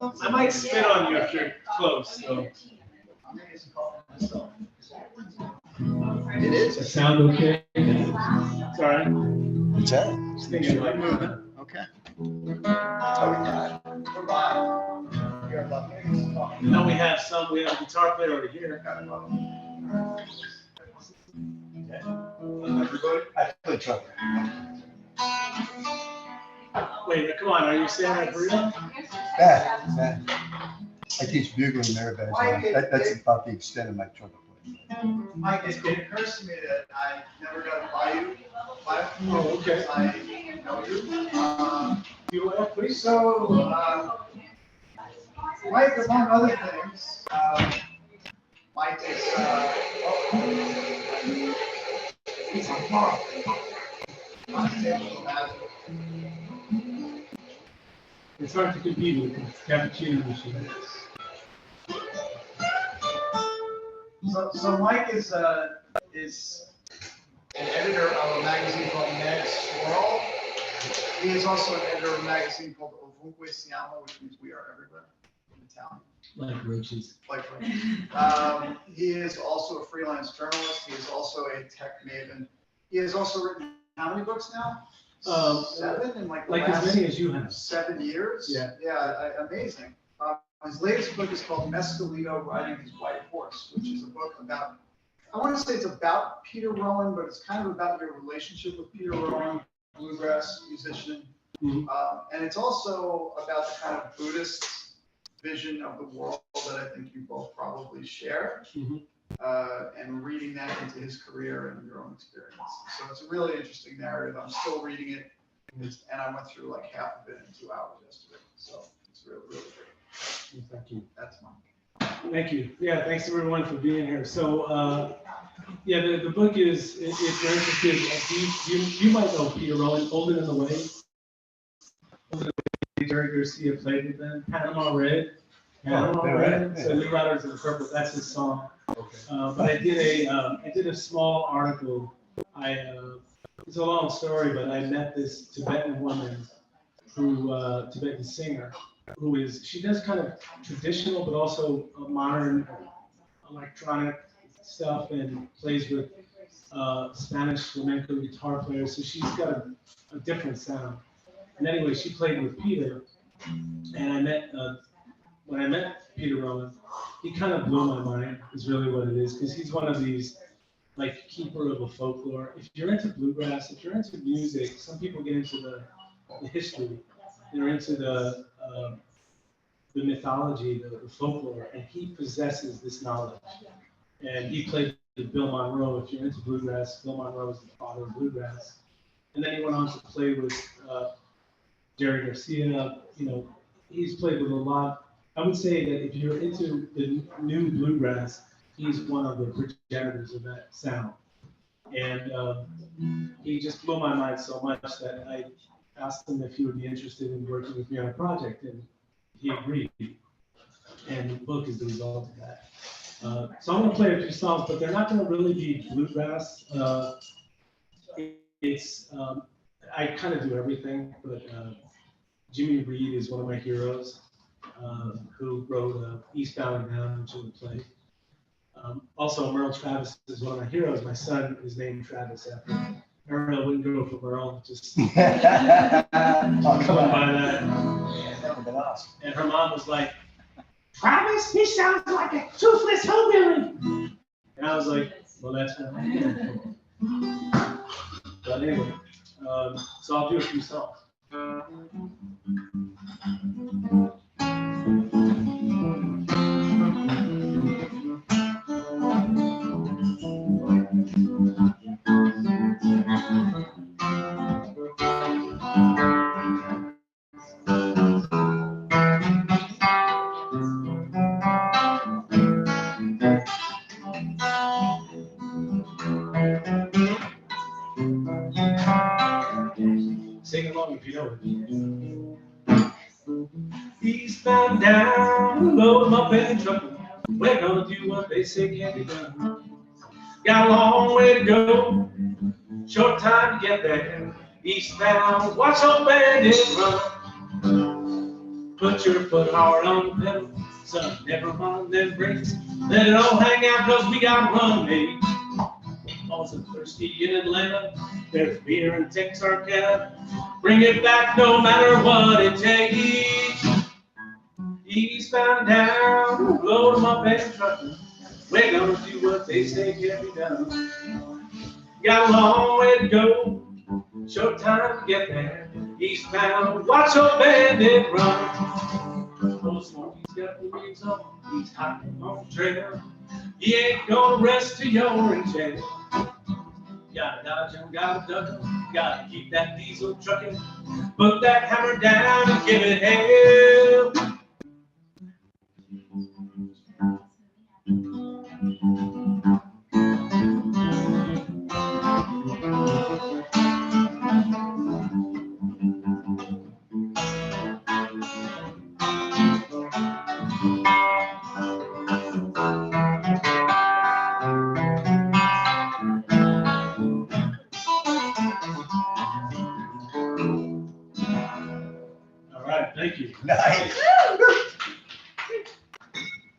I might spit on you if you're close. So. It is. Does that sound okay? Sorry. It's that. Just thinking like moving. Okay. And then we have a guitar player over here. I play trumpet. Wait, come on, are you saying that for real? Yeah. I teach bugling and everything. That's about the extent of my trumpet playing. Mike, it occurs to me that I never got to buy you. Oh, okay. I know you. You want, please? So, Mike, among other things, Mike is, he's a mom. It's hard to compete with the cappuccino machine. So Mike is an editor of a magazine called Mad Swirl. He is also an editor of a magazine called Ovunque Siamo, which means we are everywhere in Italian. Like roaches. He is also a freelance journalist. He is also a tech maven. He has also written how many books now? 7 in like as many as you have. 7 years. Yeah, amazing. His latest book is called Mescalito Riding His White Horse, which is a book about, I want to say it's about Peter Rowan, but it's kind of about your relationship with Peter Rowan, bluegrass musician. Mm-hmm. And it's also about the kind of Buddhist vision of the world that I think you both probably share. Mm-hmm. And reading that into his career and your own experience. So it's a really interesting narrative. I'm still reading it, and I went through like half of it in 2 hours yesterday. So it's really, really great. Thank you. That's mine. Thank you. Yeah, thanks everyone for being here. So, the book is, if you're interested, you might know Peter Rowan, Older Than the Way. Jerry Garcia played with them. Panama Red. Panama Red. So New Riders of the Purple, that's his song. Okay. But I did a small article. It's a long story, but I met this Tibetan woman Tibetan singer, she does kind of traditional, but also modern electronic stuff and plays with Spanish flamenco guitar players. So she's got a different sound. And anyway, she played with Peter, and when I met Peter Rowan, he kind of blew my mind, is really what it is, because he's one of these, like, keeper of a folklore. If you're into bluegrass, if you're into music, some people get into the history, they're into the mythology, the folklore, and he possesses this knowledge. And he played with Bill Monroe. If you're into bluegrass, Bill Monroe is the father of bluegrass. And then he went on to play with Jerry Garcia. He's played with a lot. I would say that if you're into the new bluegrass, he's one of the progenitors of that sound. And he just blew my mind so much that I asked him if he would be interested in working with me on a project, and he agreed. And the book is the result of that. So I'm going to play a few songs, but they're not going to really be bluegrass. I kind of do everything, but Jimmy Reed is one of my heroes, who wrote Eastbound and Down, which is a play. Also, Merle Travis is one of my heroes. My son is named Travis after him. Ariel wouldn't go for Merle, just come by that. And her mom was like, Travis, he sounds like a toothless hillbilly. And I was like, well, that's what I'm going for. But anyway, so I'll do a few songs. Sing along if you know it. Eastbound down, load my belly trouble. We're gonna do what they say can't be done. Got a long way to go, short time to get there. Eastbound, watch old bandits run. Put your foot hard on the pedal, son, never mind them brakes. Let it all hang out, cause we got rum, baby. Also thirsty in Atlanta, there's beer in Texarkana. Bring it back no matter what it takes. Eastbound down, load 'em up and truckin'. We're gonna do what they say can be done. Got a long way to go, short time to get there. Eastbound, watch your bandit run. Old Smoky's got the wings on, he's hopping on the trail. He ain't gonna rest till you're in jail. Gotta dodge him, gotta duck him, gotta keep that diesel trucking. Put that hammer down and give it hell. Thank you. Nice.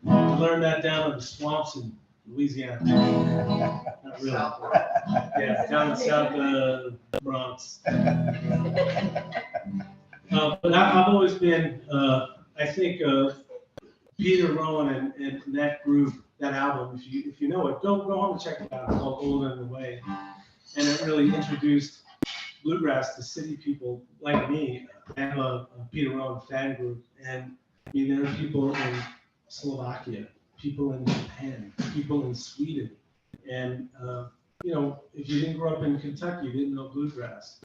I learned that down in the swamps in Louisiana. Not really. Yeah, down in South Bronx. But I've always been, I think, Peter Rowan and that group, that album, if you know it, go home and check it out. It's called Older in the Way. And it really introduced bluegrass to city people like me. I have a Peter Rowan fan group, and I mean, there are people in Slovakia, people in Japan, people in Sweden, and you know, if you didn't grow up in Kentucky, you didn't know bluegrass.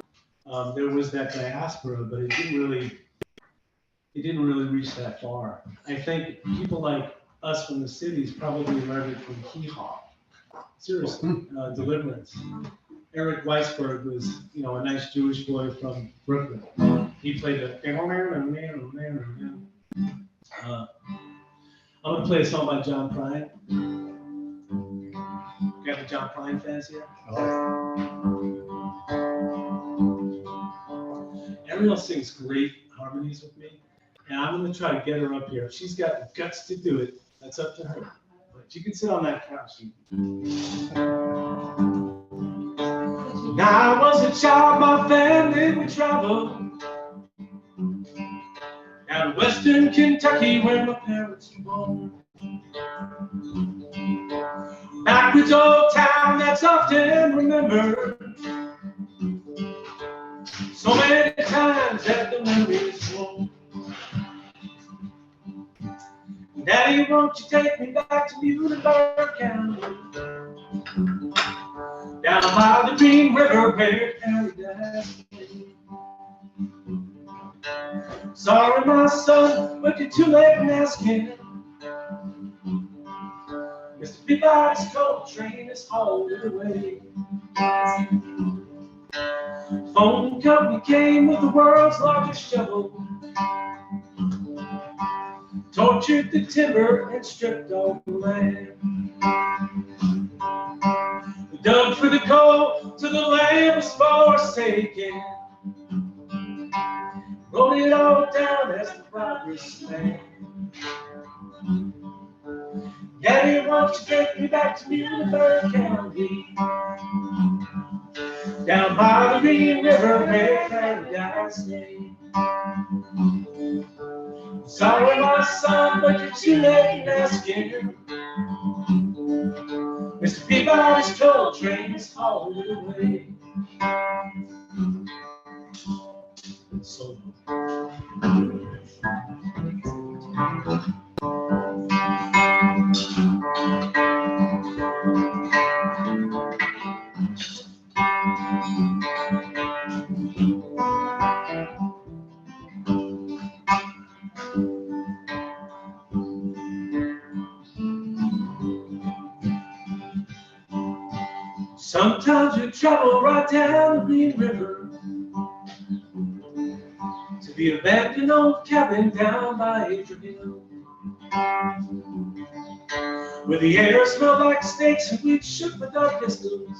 There was that diaspora, but it didn't really reach that far. I think people like us from the cities probably learned it from Hee Haw. Seriously, Deliverance. Eric Weisberg was, you know, a nice Jewish boy from Brooklyn. He played the. I'm gonna play a song by John Prine. You have the John Prine fans here? Ariel sings great harmonies with me, and I'm gonna try to get her up here. If she's got the guts to do it, that's up to her. But you can sit on that couch. Now I was a child, my family would travel down to western Kentucky where my parents were born. Backwoods old town that's often remembered. So many times that the memories flow. Daddy, won't you take me back to Muhlenberg County? Down by the Green River where paradise lay. Sorry, my son, but you're too late in asking. Mr. Peabody's coal train is hauled away. Phone company came with the world's largest shovel. Tortured the timber and stripped off the land. We dug for the coal till the land was forsaken. Wrote it all down as the progress man. Daddy, won't you take me back to Muhlenberg County? Down by the Green River where paradise lay. Sorry, my son, but you're too late in asking. Mr. Peabody's coal train is hauled away. So. Sometimes we travel right down the Green River to the abandoned old cabin down by Adrian, where the air smelled like steaks and we'd shoot with our pistols.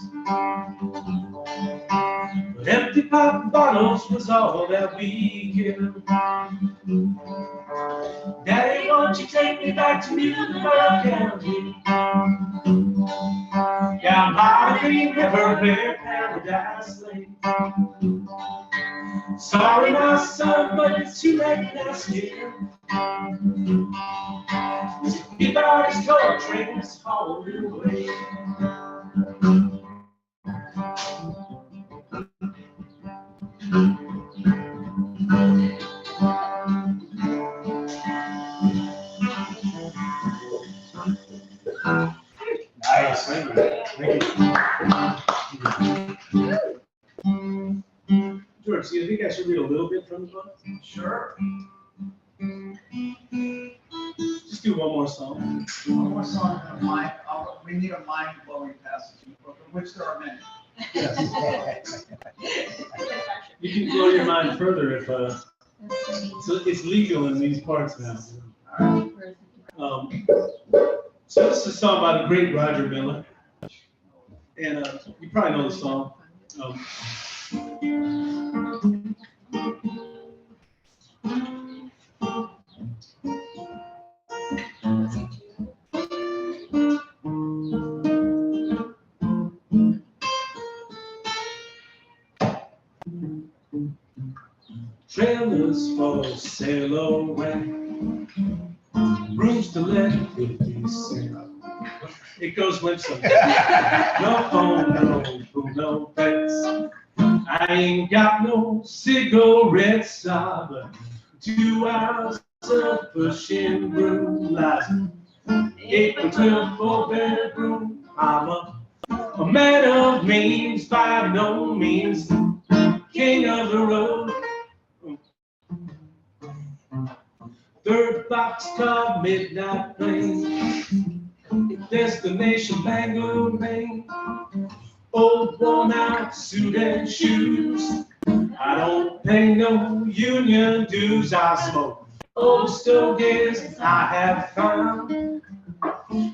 But But empty pop bottles was all that we get. Daddy, won't you take me back to Muhlenberg County? Down by the Green River where paradise lay. Sorry, my son, but it's too late last year. Everybody's toy train is hauling away. Nice. Thank you. George, do you think I should read a little bit from the book? Sure. Just do one more song. One more song, and a mind, we need a mind-blowing passage in the book, of which there are many. You can blow your mind further if, so it's legal in these parts now. All right. So this is a song by the great Roger Miller. And you probably know the song. Trailers for sail away, rooms to let 50 cents. It goes with some no phone, no food, no pets. I ain't got no cigarettes, but 2 hours of pushing broom lies. 8 or 12 4-bedroom. I'm a man of means, by no means king of the road. Third boxcar, midnight plane, destination Bangor, Maine. Old worn out suit and shoes. I don't pay no union dues. I smoke old stogies I have found.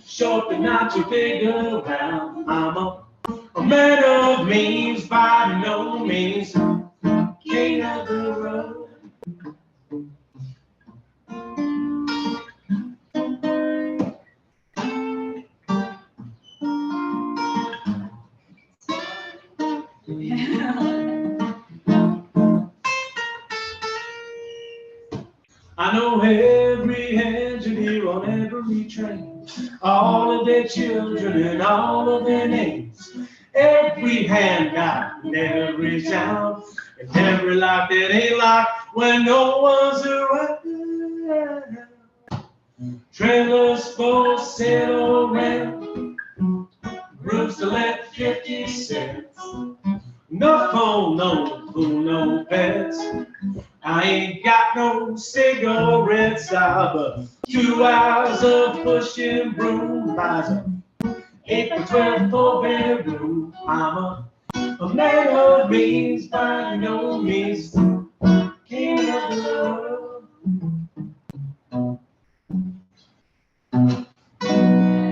Short but not too big around. I'm a man of means, by no means king of the road. I know every engineer on every train, all of their children and all of their names, every handout in every town, and every life that ain't like when no one's around. Trailers for sale around, rooms to let 50 cents. No phone, no food, no pets. I ain't got no cigarettes, but 2 hours of pushing broom lies. 8 or 12 4-bedroom. I'm a man of means, by no means king of the world.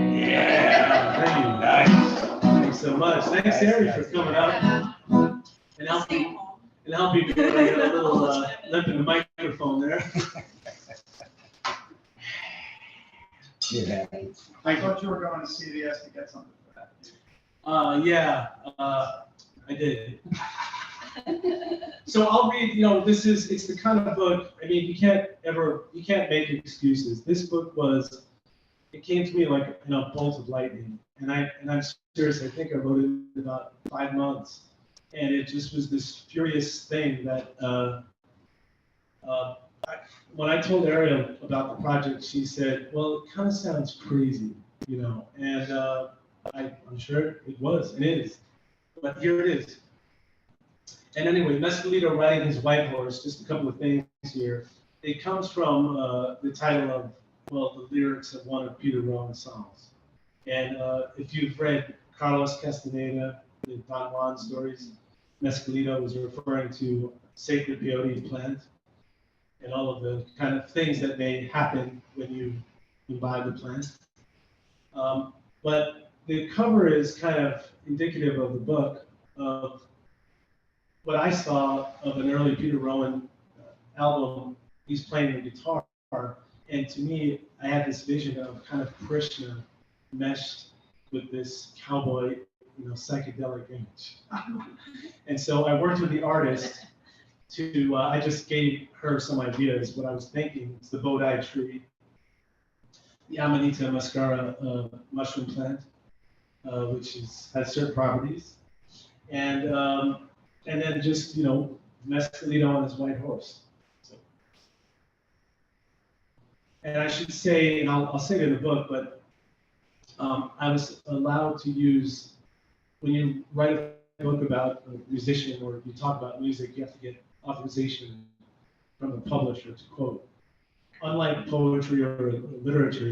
Yeah, thank you. Nice. Thanks so much. Thanks, Harry, for coming out and helping me get a little lip in the microphone there. Yeah. I thought you were going to CVS to get something for that. Yeah, I did. So I'll read, it's the kind of book, I mean, you can't make excuses. This book it came to me like in a bolt of lightning. And I'm serious, I think I wrote it in about 5 months. And it just was this furious thing that when I told Ariel about the project, she said, well, it kind of sounds crazy, and I'm sure it was and is, but here it is. And anyway, Mescalito riding his white horse, just a couple of things here. It comes from the title of, the lyrics of one of Peter Rowan's songs. And if you've read Carlos Castaneda, the Don Juan stories, Mescalito was referring to sacred peyote plant and all of the kind of things that may happen when you imbibe the plant. But the cover is kind of indicative of the book, of what I saw of an early Peter Rowan album, he's playing the guitar, and to me, I had this vision of kind of Krishna meshed with this cowboy, psychedelic image. And so I worked with the artist to, I just gave her some ideas, what I was thinking. It's the Bodhi tree, the Amanita muscara mushroom plant, which has certain properties, and then just Mescalito on his white horse. So, and I should say, and I'll say it in the book, but I was allowed to use, when you write a book about a musician or you talk about music, you have to get authorization from the publisher to quote. Unlike poetry or literature,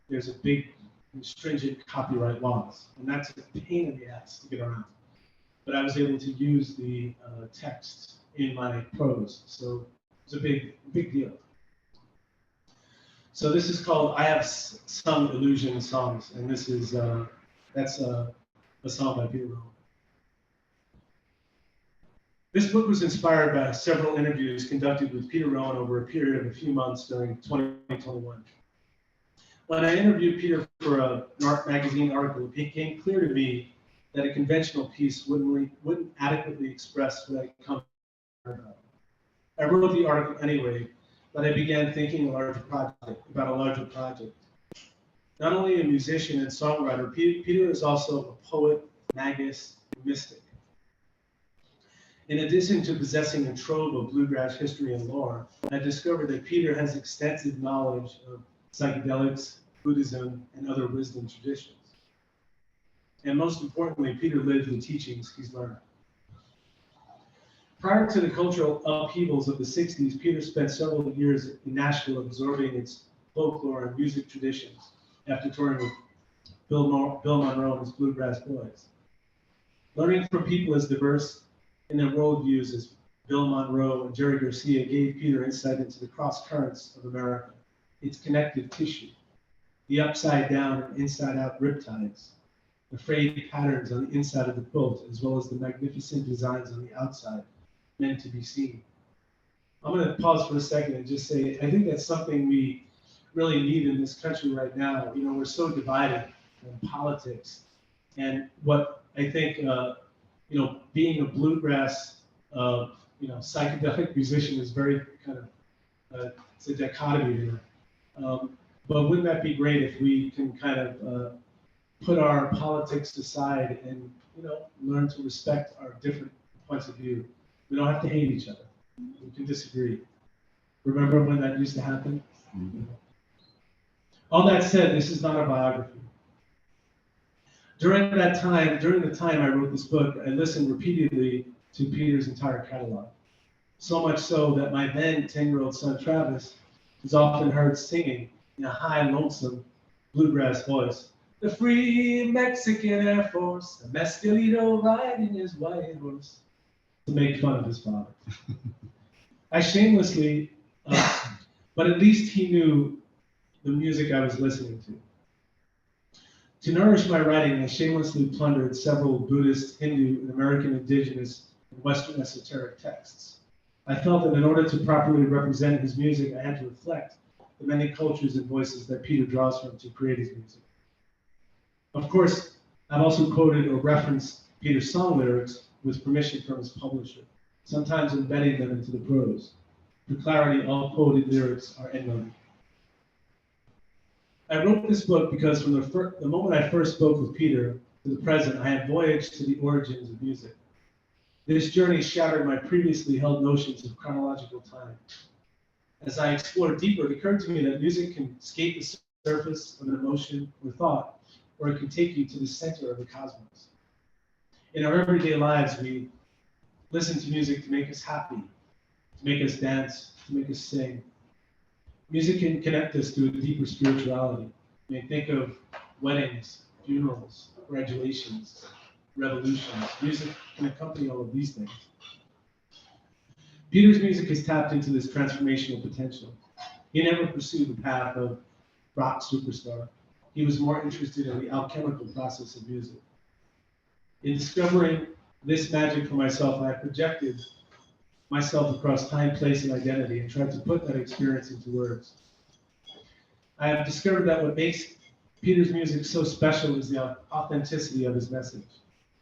there's a big stringent copyright laws, and that's a pain in the ass to get around. But I was able to use the text in my prose, so it's a big deal. So this is called I Have Sung Illusion Songs, and this is that's a song by Peter Rowan. This book was inspired by several interviews conducted with Peter Rowan over a period of a few months during 2021. When I interviewed Peter for a magazine article, it became clear to me that a conventional piece wouldn't adequately express what I come about. I wrote the article anyway, but I began thinking about a larger project. Not only a musician and songwriter, Peter is also a poet, magus, and mystic. In addition to possessing a trove of bluegrass history and lore, I discovered that Peter has extensive knowledge of psychedelics, Buddhism, and other wisdom traditions. And most importantly, Peter lived the teachings he's learned. Prior to the cultural upheavals of the 60s, Peter spent several years in Nashville absorbing its folklore and music traditions after touring with Bill Monroe and his Bluegrass Boys. Learning from people as diverse in their worldviews as Bill Monroe and Jerry Garcia gave Peter insight into the cross currents of America, its connective tissue, the upside down and inside out riptides, the frayed patterns on the inside of the quilt, as well as the magnificent designs on the outside, meant to be seen. I'm going to pause for a second and just say, I think that's something we really need in this country right now. We're so divided in politics. And what I think, being a bluegrass, psychedelic musician is very kind of, it's a dichotomy there. But wouldn't that be great if we can kind of put our politics aside and, learn to respect our different points of view. We don't have to hate each other. We can disagree. Remember when that used to happen? Mm-hmm. All that said, this is not a biography. During the time I wrote this book, I listened repeatedly to Peter's entire catalog. So much so that my then 10-year-old son, Travis, was often heard singing in a high, lonesome bluegrass voice, "The Free Mexican Air Force, a Mescalito riding his white horse," to make fun of his father. I shamelessly, but at least he knew the music I was listening to. To nourish my writing, I shamelessly plundered several Buddhist, Hindu, and American indigenous and Western esoteric texts. I felt that in order to properly represent his music, I had to reflect the many cultures and voices that Peter draws from to create his music. Of course, I've also quoted or referenced Peter's song lyrics with permission from his publisher, sometimes embedding them into the prose. For clarity, all quoted lyrics are endnoted. I wrote this book because from the moment I first spoke with Peter to the present, I had voyaged to the origins of music. This journey shattered my previously held notions of chronological time. As I explored deeper, it occurred to me that music can skate the surface of an emotion or thought, or it can take you to the center of the cosmos. In our everyday lives, we listen to music to make us happy, to make us dance, to make us sing. Music can connect us to a deeper spirituality. You may think of weddings, funerals, graduations, revolutions. Music can accompany all of these things. Peter's music has tapped into this transformational potential. He never pursued the path of rock superstar. He was more interested in the alchemical process of music. In discovering this magic for myself, and I projected myself across time, place, and identity and tried to put that experience into words. I have discovered that what makes Peter's music so special is the authenticity of his message.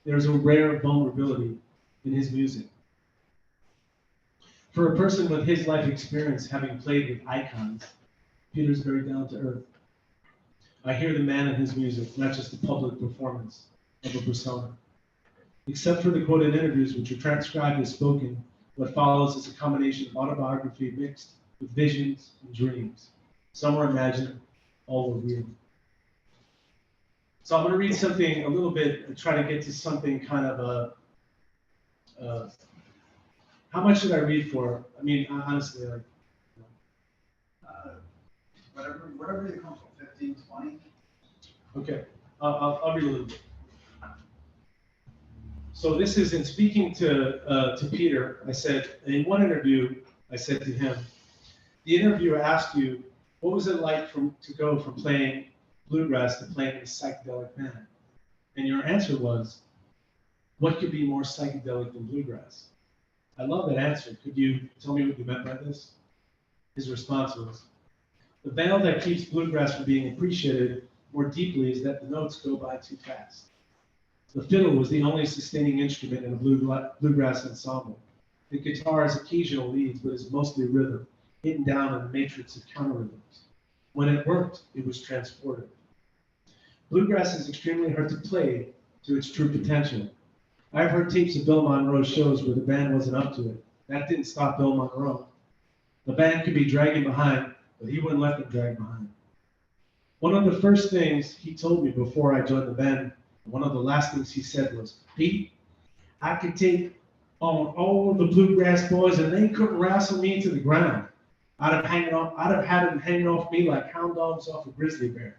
There is a rare vulnerability in his music. For a person with his life experience, having played with icons, Peter's very down to earth. I hear the man in his music, not just a public performance of a persona. Except for the quoted interviews, which are transcribed as spoken, what follows is a combination of autobiography mixed with visions and dreams. Some are imagined, all are real. So I'm going to read something a little bit, try to get to something kind of how much should I read for? I mean, honestly, like, Whatever you come from, 15, 20. okay, I'll read a little bit. So this is in speaking to Peter. I said in one interview, I said to him, the interviewer asked you, what was it like to go from playing bluegrass to playing a psychedelic band? And your answer was, what could be more psychedelic than bluegrass? I love that answer. Could you tell me what you meant by this? His response was, the veil that keeps bluegrass from being appreciated more deeply is that the notes go by too fast. The fiddle was the only sustaining instrument in a bluegrass ensemble. The guitar has occasional leads, but is mostly rhythm, hidden down in a matrix of counter-rhythms. When it worked, it was transportive. Bluegrass is extremely hard to play to its true potential. I've heard tapes of Bill Monroe's shows where the band wasn't up to it. That didn't stop Bill Monroe. The band could be dragging behind, but he wouldn't let them drag behind. One of the first things he told me before I joined the band, one of the last things he said was, Pete, I could take on all the bluegrass boys and they couldn't wrestle me to the ground. I'd have had them hanging off me like hound dogs off a grizzly bear.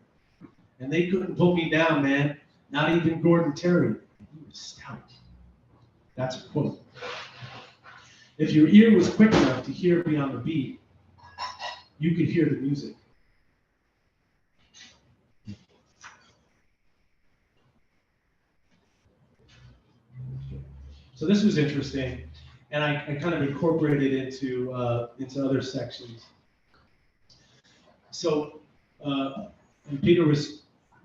And they couldn't pull me down, man. Not even Gordon Terry. He was stout. That's a quote. If your ear was quick enough to hear me on the beat, you could hear the music. So this was interesting, and I kind of incorporated it into other sections. So Peter was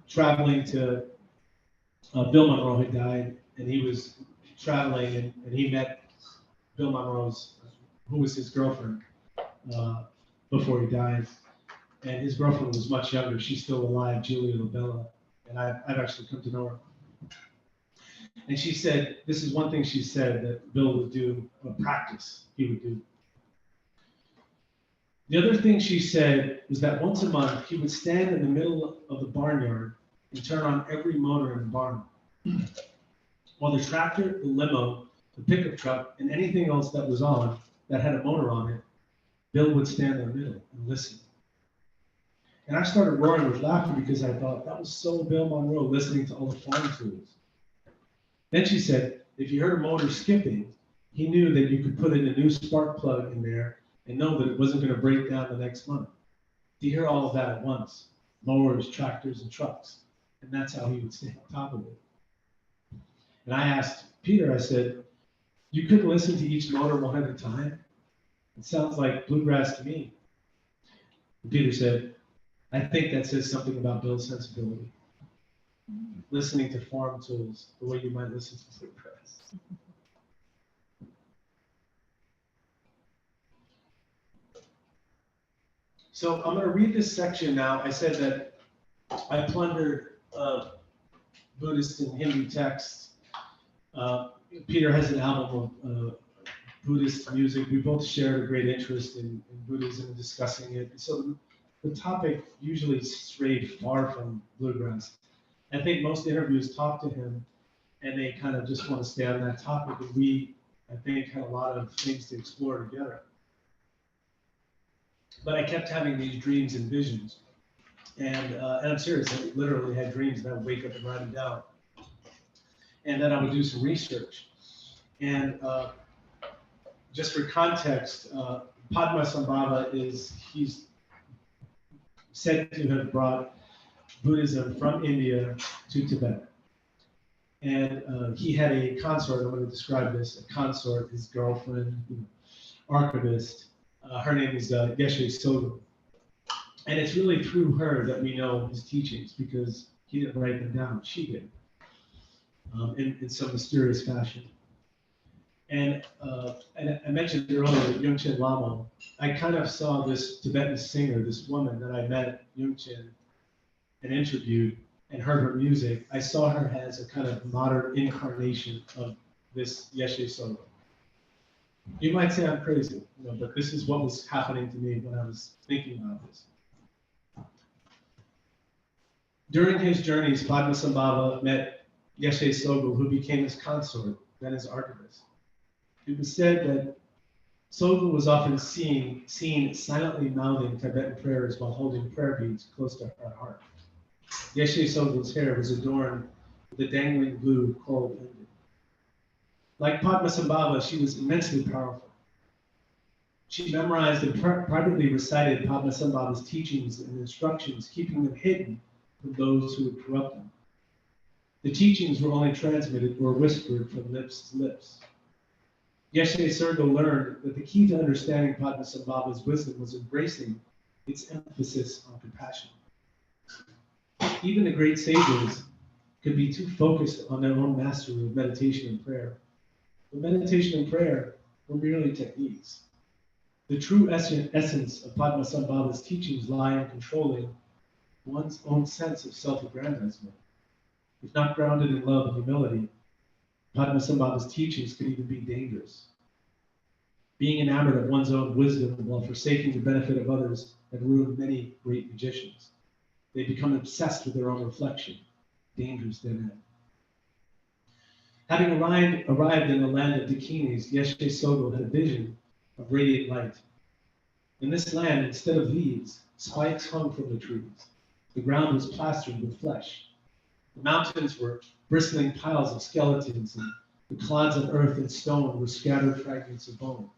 traveling to Bill Monroe had died, and he was traveling, and he met Bill Monroe's, who was his girlfriend before he died, and his girlfriend was much younger. She's still alive, Julia LaBella, and I've actually come to know her. And she said, this is one thing she said that Bill would do, a practice he would do. The other thing she said was that once a month, he would stand in the middle of the barnyard and turn on every motor in the barn. While the tractor, the limo, the pickup truck, and anything else that was on that had a motor on it, Bill would stand in the middle and listen. And I started roaring with laughter because I thought that was so Bill Monroe listening to all the farm tools. Then she said, if you heard a motor skipping, he knew that you could put in a new spark plug in there and know that it wasn't going to break down the next month. To hear all of that at once, mowers, tractors, and trucks. And that's how he would stay on top of it. And I asked Peter, I said, you couldn't listen to each motor one at a time? It sounds like bluegrass to me. And Peter said, I think that says something about Bill's sensibility. Listening to farm tools the way you might listen to bluegrass. So I'm going to read this section now. I said that I plundered Buddhist and Hindu texts. Peter has an album of Buddhist music. We both shared a great interest in Buddhism and discussing it. So the topic usually strayed far from bluegrass. I think most interviews talk to him and they kind of just want to stay on that topic. And we, I think, had a lot of things to explore together. But I kept having these dreams and visions. And I'm serious, I literally had dreams and I would wake up and write them down. And then I would do some research. And just for context, Padmasambhava he's said to have brought Buddhism from India to Tibet. And he had a consort. I'm going to describe this: a consort, his girlfriend, archivist. Her name is Geshe Sogo. And it's really through her that we know his teachings, because he didn't write them down, she did, in some mysterious fashion. And I mentioned earlier Yungchen Lama. I kind of saw this Tibetan singer, this woman that I met at Yungchen and interviewed and heard her music. I saw her as a kind of modern incarnation of this Yeshe Sogo. You might say I'm crazy, but this is what was happening to me when I was thinking about this. During his journeys, Padmasambhava met Yeshe Sogo, who became his consort, then his archivist. It was said that Sogo was often seen silently mouthing Tibetan prayers while holding prayer beads close to her heart. Yeshe Sogo's hair was adorned with a dangling blue coral pendant. Like Padmasambhava, she was immensely powerful. She memorized and privately recited Padmasambhava's teachings and instructions, keeping them hidden from those who would corrupt them. The teachings were only transmitted or whispered from lips to lips. Yeshe Sogo learned that the key to understanding Padmasambhava's wisdom was embracing its emphasis on compassion. Even the great sages could be too focused on their own mastery of meditation and prayer. But meditation and prayer were merely techniques. The true essence of Padmasambhava's teachings lie in controlling one's own sense of self-aggrandizement. If not grounded in love and humility, Padmasambhava's teachings could even be dangerous. Being enamored of one's own wisdom while forsaking the benefit of others had ruined many great magicians. They become obsessed with their own reflection. Dangerous dead end. Having arrived in the land of Dakinis, Yeshe Sogo had a vision of radiant light. In this land, instead of leaves, spikes hung from the trees. The ground was plastered with flesh. The mountains were bristling piles of skeletons, and the clods of earth and stone were scattered fragments of bone.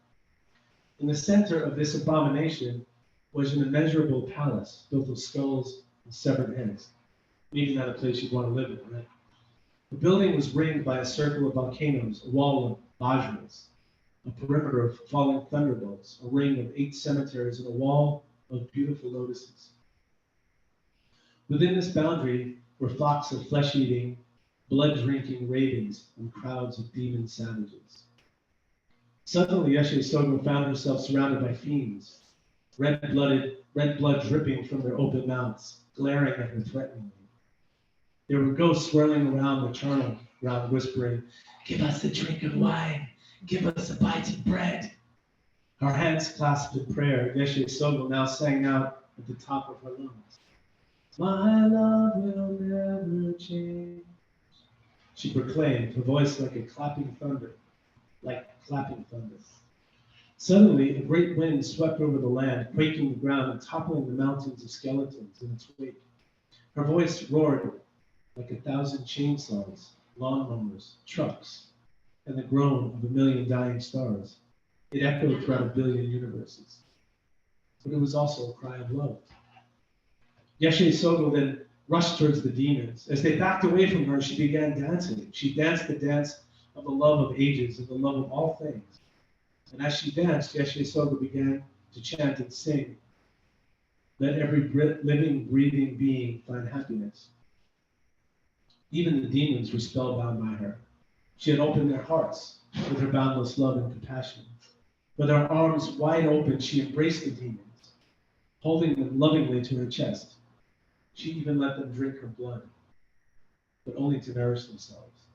In the center of this abomination was an immeasurable palace built of skulls and severed heads. Maybe not a place you'd want to live in, right? The building was ringed by a circle of volcanoes, a wall of vajras, a perimeter of falling thunderbolts, a ring of 8 cemeteries, and a wall of beautiful lotuses. Within this boundary were flocks of flesh-eating, blood-drinking ravens and crowds of demon savages. Suddenly, Yeshe Sogo found herself surrounded by fiends, red blood dripping from their open mouths, glaring at her threateningly. There were ghosts swirling around the charnel ground, whispering, "Give us a drink of wine. Give us a bite of bread." Her hands clasped in prayer, Yeshe Sogo now sang out at the top of her lungs, "My love will never change." She proclaimed, her voice like clapping thunder. Suddenly, a great wind swept over the land, quaking the ground and toppling the mountains of skeletons in its wake. Her voice roared like 1,000 chainsaws, lawnmowers, trucks, and the groan of 1,000,000 dying stars. It echoed throughout 1,000,000,000 universes. But it was also a cry of love. Yeshe Sogo then rushed towards the demons. As they backed away from her, she began dancing. She danced the dance of the love of ages and the love of all things. And as she danced, Yeshe Sogo began to chant and sing, "Let every living, breathing being find happiness." Even the demons were spellbound by her. She had opened their hearts with her boundless love and compassion. With her arms wide open, she embraced the demons, holding them lovingly to her chest. She even let them drink her blood, but only to nourish themselves.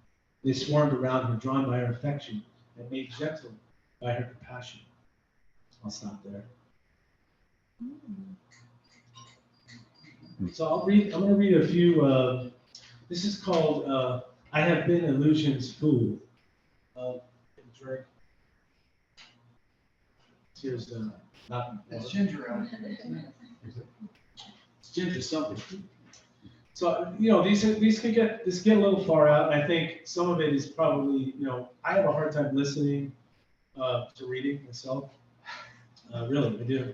They swarmed around her, drawn by her affection and made gentle by her compassion. I'll stop there. So I'm going to read a few. This is called "I Have Been Illusion's Fool." Drink. Here's not. That's ginger ale. It's ginger something. So these can get a little far out. I think some of it is probably I have a hard time listening to reading myself. Really, I do.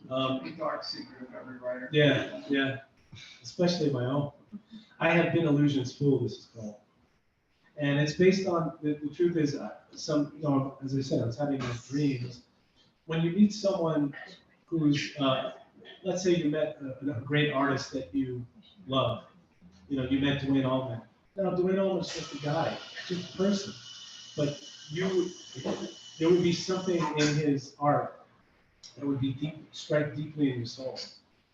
The dark secret of every writer. Yeah, especially my own. I Have Been Illusion's Fool, this is called. And it's based on, the truth is, as I said, I was having these dreams. When you meet someone who's, let's say you met a great artist that you love, you met Dwayne Allman. Now, Dwayne Allman's just a guy, just a person. But there would be something in his art that would be strike deeply in your soul.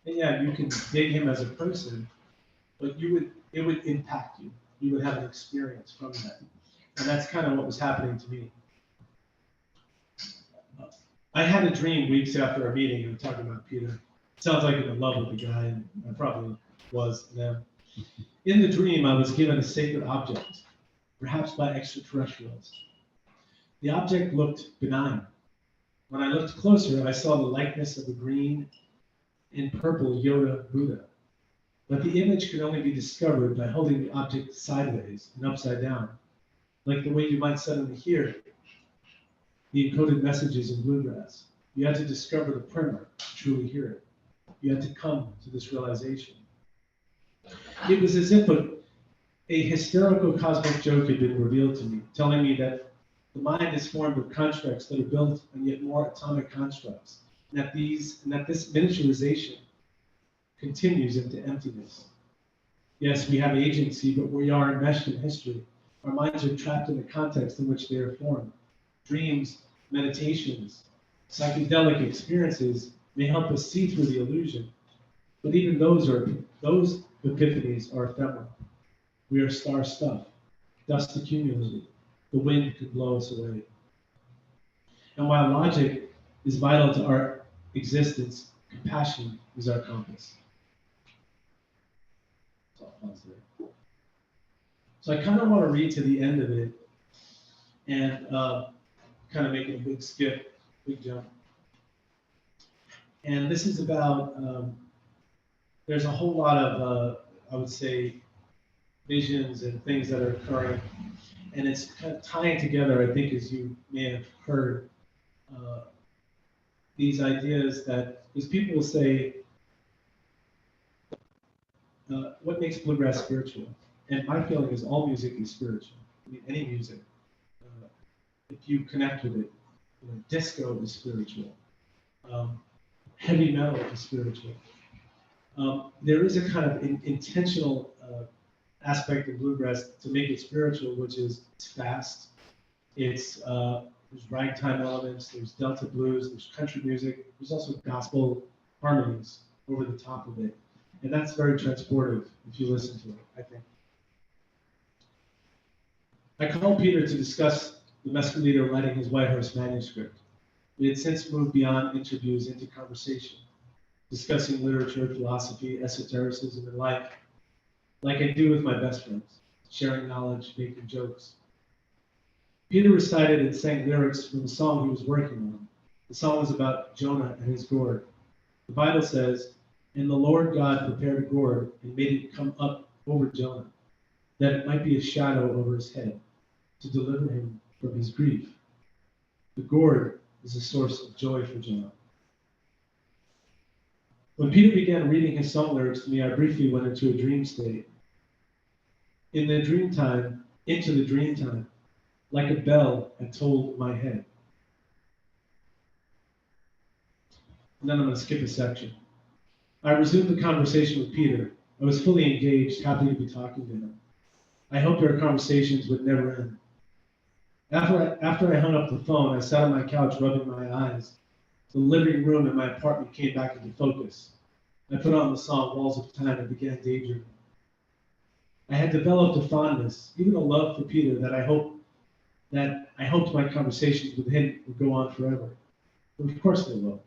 And yeah, you can dig him as a person, but it would impact you. You would have an experience from that. And that's kind of what was happening to me. I had a dream weeks after our meeting, and talking about Peter. Sounds like I'm in love with the guy, and I probably was then. In the dream, I was given a sacred object, perhaps by extraterrestrials. The object looked benign. When I looked closer, I saw the likeness of a green and purple Yoda Buddha. But the image could only be discovered by holding the object sideways and upside down, like the way you might suddenly hear the encoded messages in bluegrass. You had to discover the primer to truly hear it. You had to come to this realization. It was as if a hysterical cosmic joke had been revealed to me, telling me that the mind is formed of constructs that are built on yet more atomic constructs, and that this miniaturization continues into emptiness. Yes, we have agency, but we are enmeshed in history. Our minds are trapped in the context in which they are formed. Dreams, meditations, psychedelic experiences may help us see through the illusion, but even those epiphanies are ephemeral. We are star stuff, dust accumulated. The wind could blow us away. And while logic is vital to our existence, compassion is our compass. So I kind of want to read to the end of it and kind of make a big skip, big jump. And this is about, there's a whole lot of, I would say, visions and things that are occurring. And it's kind of tying together, I think, as you may have heard, these ideas that, because people will say, what makes bluegrass spiritual? And my feeling is all music is spiritual. I mean, any music. If you connect with it, disco is spiritual. Heavy metal is spiritual. There is a kind of intentional aspect of bluegrass to make it spiritual, which is it's fast. There's ragtime elements, there's Delta blues, there's country music, there's also gospel harmonies over the top of it. And that's very transportive if you listen to it, I think. I called Peter to discuss the Mescalito writing his White Horse manuscript. We had since moved beyond interviews into conversation, discussing literature, philosophy, esotericism, and life, like I do with my best friends, sharing knowledge, making jokes. Peter recited and sang lyrics from the song he was working on. The song was about Jonah and his gourd. The Bible says, "And the Lord God prepared a gourd and made it come up over Jonah, that it might be a shadow over his head, to deliver him from his grief." The gourd is a source of joy for Jonah. When Peter began reading his song lyrics to me, I briefly went into a dream state. Into the dream time, like a bell had tolled my head. And then I'm going to skip a section. I resumed the conversation with Peter. I was fully engaged, happy to be talking to him. I hoped our conversations would never end. After I hung up the phone, I sat on my couch rubbing my eyes. The living room in my apartment came back into focus. I put on the song Walls of Time and began daydreaming. I had developed a fondness, even a love for Peter that I hoped my conversations with him would go on forever. But of course they will.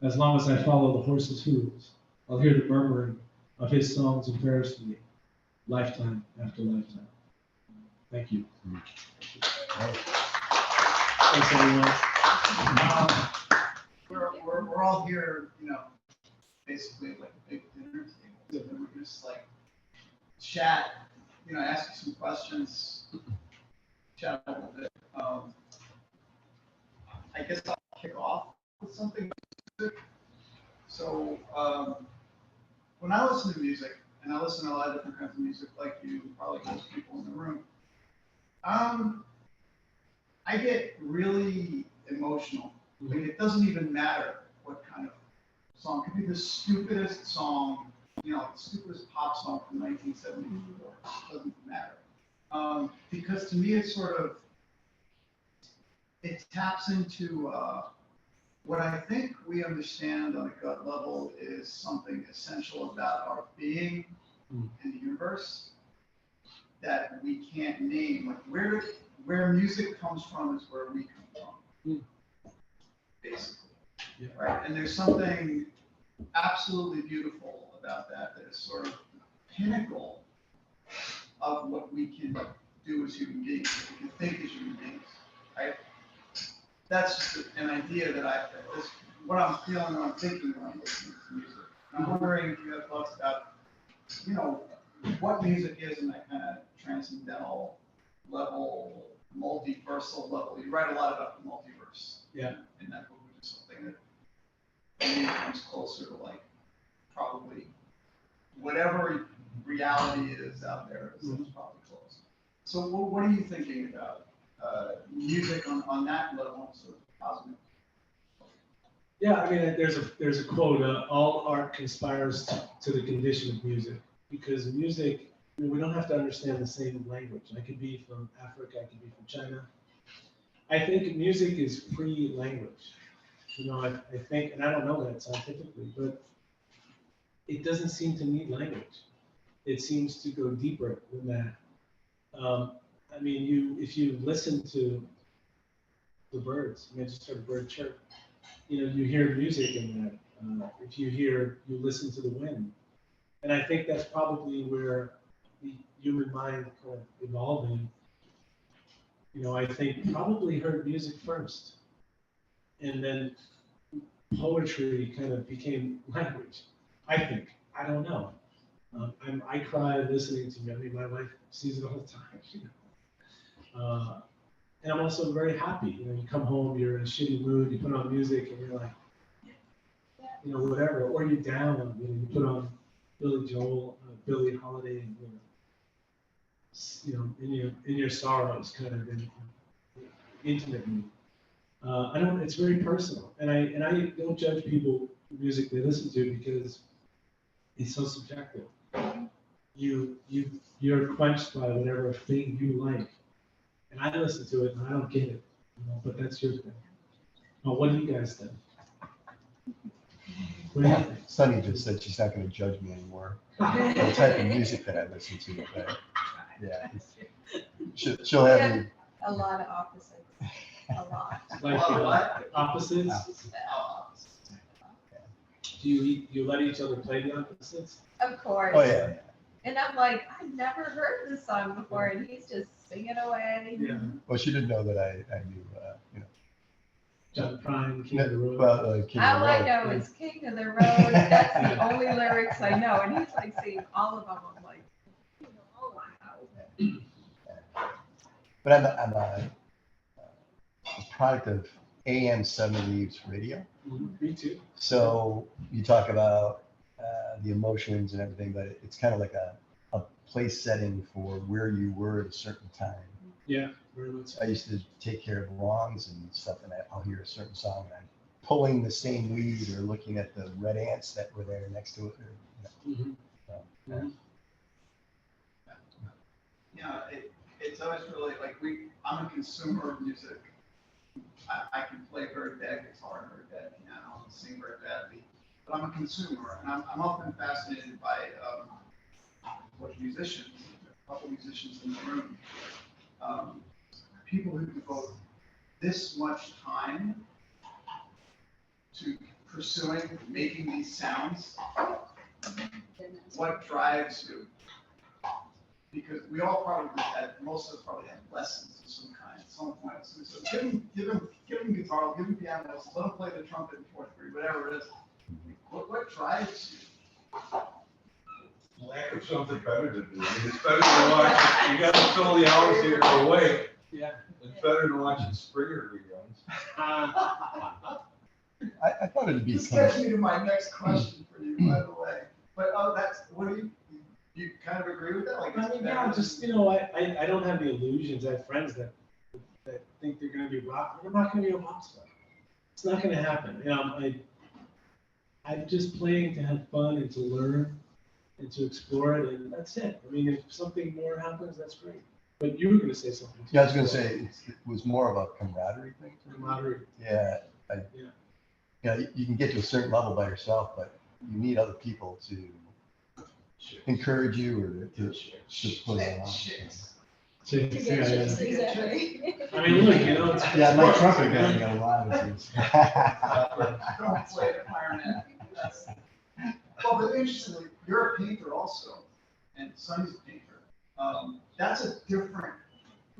As long as I follow the horse's hooves, I'll hear the murmuring of his songs and prayers to me, lifetime after lifetime. Thank you. Thanks, everyone. We're all here, basically like a big dinner table. And we're just like chat, ask you some questions, chat a little bit. I guess I'll kick off with something. So when I listen to music, and I listen to a lot of different kinds of music, like you, probably most people in the room, I get really emotional. I mean, it doesn't even matter what kind of song. It could be the stupidest song, the stupidest pop song from 1974. It doesn't matter. Because to me, it's sort of, it taps into what I think we understand on a gut level is something essential about our being in the universe that we can't name. Like where music comes from is where we come from, basically. Yeah. Right? And there's something absolutely beautiful about that that is sort of the pinnacle of what we can do as human beings, what we can think as human beings, right? That's just an idea that that's what I'm feeling when I'm thinking when I'm listening to music. And I'm wondering if you have thoughts about, what music is in that kind of transcendental level, multiversal level. You write a lot about the multiverse. Yeah. In that book, which is something that for me comes closer to like probably whatever reality is out there is probably close. So what are you thinking about music on that level, sort of cosmic? Yeah, I mean, there's a quote, all art conspires to the condition of music, because music, we don't have to understand the same language. I could be from Africa, I could be from China. I think music is free language. I think, and I don't know that scientifically, but it doesn't seem to need language. It seems to go deeper than that. I mean, if you listen to the birds, I just heard a bird chirp. You hear music in that. If you listen to the wind. And I think that's probably where the human mind kind of evolved in. I think probably heard music first. And then poetry kind of became language. I think. I don't know. I cry listening to music. I mean, my wife sees it all the time. And I'm also very happy. You come home, you're in a shitty mood, you put on music, and you're like, whatever. Or you're down, you put on Billy Joel, Billie Holiday, and in your sorrows, kind of intimately. It's very personal, and I don't judge people the music they listen to because it's so subjective. You're quenched by whatever thing you like. And I listen to it and I don't get it, but that's your thing. Well, what do you guys think? What do you think? Sunny just said she's not going to judge me anymore for the type of music that I listen to. But yeah, she'll have me. A lot of opposites. A lot. Like opposites? Do you let each other play the opposites? Of course. Oh yeah. And I'm like, I've never heard this song before, and he's just singing away. Yeah. Well, she didn't know that I knew, John Prine, King of the Road. Well, King of All the I Road. know is King of the Road. That's the only lyrics I know, and he's like singing all of them. I'm like, oh wow. But I'm a product of AM 70s radio. Me too. So you talk about the emotions and everything, but it's kind of like a place setting for where you were at a certain time. Yeah, very much. I used to take care of lawns and stuff, and I'll hear a certain song, and I'm pulling the same weed or looking at the red ants that were there next to it. It's always really like I'm a consumer of music. I can play very bad guitar and very bad piano and sing very badly, but I'm a consumer, and I'm often fascinated by what musicians, a couple musicians in the room, people who devote this much time to pursuing, making these sounds. What drives you? Because we all probably most of us probably had lessons of some kind at some point. So give him guitar, give him piano lessons, let him play the trumpet in fourth grade, whatever it is. What drives you? Lack of something better to do. I mean, it's better to watch. You got to fill the hours here away. Yeah. It's better to watch Springer reruns. I thought it'd be This kind gets me to my next question for you, by the way. But what do you kind of agree with that? it? Like, I it's mean, better yeah, than- just, I don't have the illusions. I have friends that think they're gonna be rock, they're not gonna be a rock star. It's not gonna happen. I'm just playing to have fun and to learn and to explore it, and that's it. I mean, if something more happens, that's great. But you were gonna say something. Yeah, I was gonna say, it was more of a camaraderie thing. Camaraderie. Yeah, you can get to a certain level by yourself, but you need other people to encourage you or to pull you on. Exactly. I mean, look, it's. Yeah, my trumpet guy got a lot of things. Don't play the clarinet. Well, but interestingly, you're a painter also, and Sonny's a painter. That's a different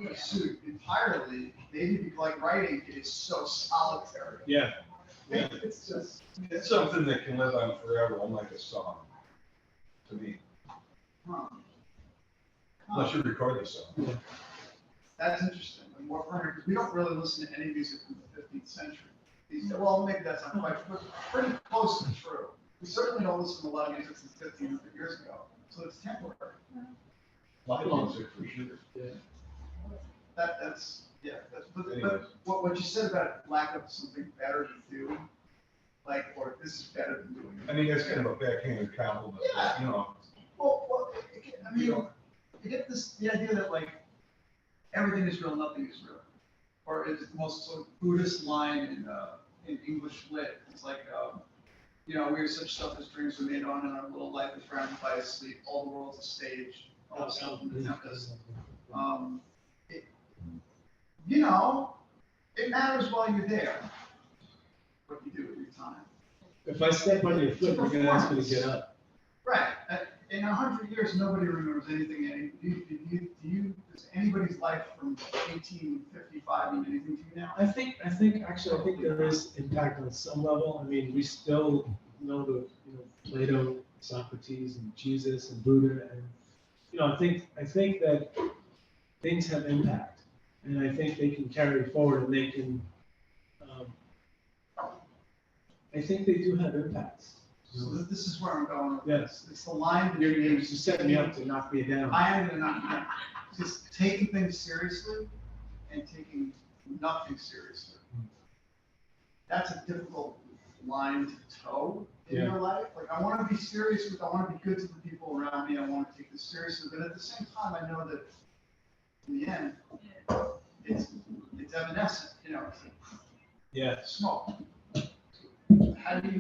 pursuit entirely. Maybe because, like, writing is so solitary. Yeah. Yeah. It's just. It's something that can live on forever, unlike a song, to me, Huh. unless you record the song. That's interesting. And more because we don't really listen to any music from the 15th century. Well, maybe that's not quite true, but pretty close to true. We certainly don't listen to a lot of music since 1,500 years ago, so it's temporary. Live music for sure. That's but Anyways. what you said about lack of something better to do, like, or this is better than doing it. I mean, that's kind of a backhanded compliment, Yeah. you know. Well, I mean, you get the idea that, like, everything is real, nothing is real, or it's the most sort of Buddhist line in English lit. It's like, we are such stuff as dreams we made on, and our little life is rounded by sleep. All the world's a stage. All the stuff in the tempest. It matters while you're there, what you do with your time. If I step on your foot, you're gonna ask me to get up. Right. In 100 years, nobody remembers anything. Does anybody's life from 1855 mean anything to you now? I think there is impact on some level. I mean, we still know Plato, Socrates, and Jesus, and Buddha, and I think that things have impact, and I think they can carry forward, and they can. I think they do have impacts. So this is where I'm going with Yes. this. It's the line You're between. just setting me up to knock me down. I am gonna knock you down. Just taking things seriously and taking nothing seriously. That's a difficult line to toe in Yeah. your life. Like, I want to be serious I want to be good to the people around me. I want to take this seriously, but at the same time, I know that in the end, it's evanescent. Yeah. It's smoke. How do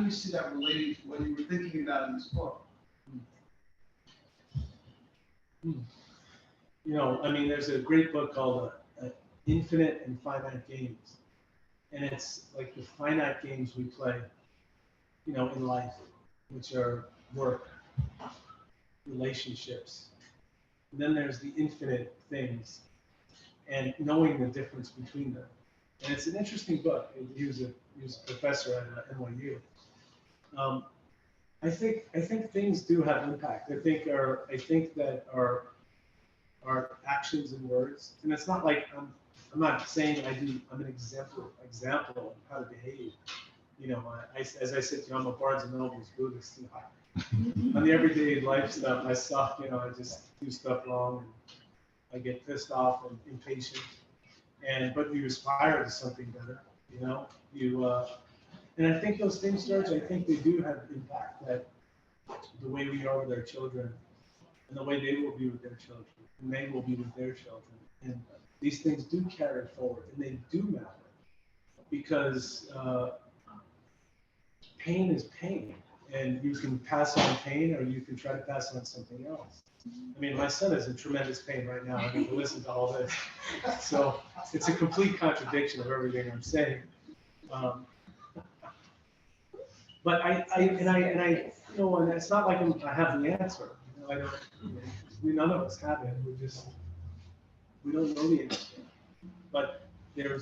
you see that relating to what you were thinking about in this book? I mean, there's a great book called Infinite and Finite Games. And it's like the finite games we play, in life, which are work, relationships. And then there's the infinite things and knowing the difference between them. And it's an interesting book. He was a professor at NYU. I think things do have impact. I think that our actions and words, and it's not like I'm not saying I'm an example of how to behave. As I said to you, I'm a Barnes and Noble's Buddhist. On the everyday life stuff, I suck. I just do stuff wrong, and I get pissed off and impatient. But you aspire to something better. And I think those things, George, I think they do have impact. That the way we are with our children, and the way they will be with their children, and they will be with their children, and these things do carry forward, and they do matter, because pain is pain, and you can pass on pain, or you can try to pass on something else. I mean, my son is in tremendous pain right now. I need to listen to all this, so it's a complete contradiction of everything I'm saying. But and it's not like I have the answer. I don't. None of us have it. We don't know the answer. But there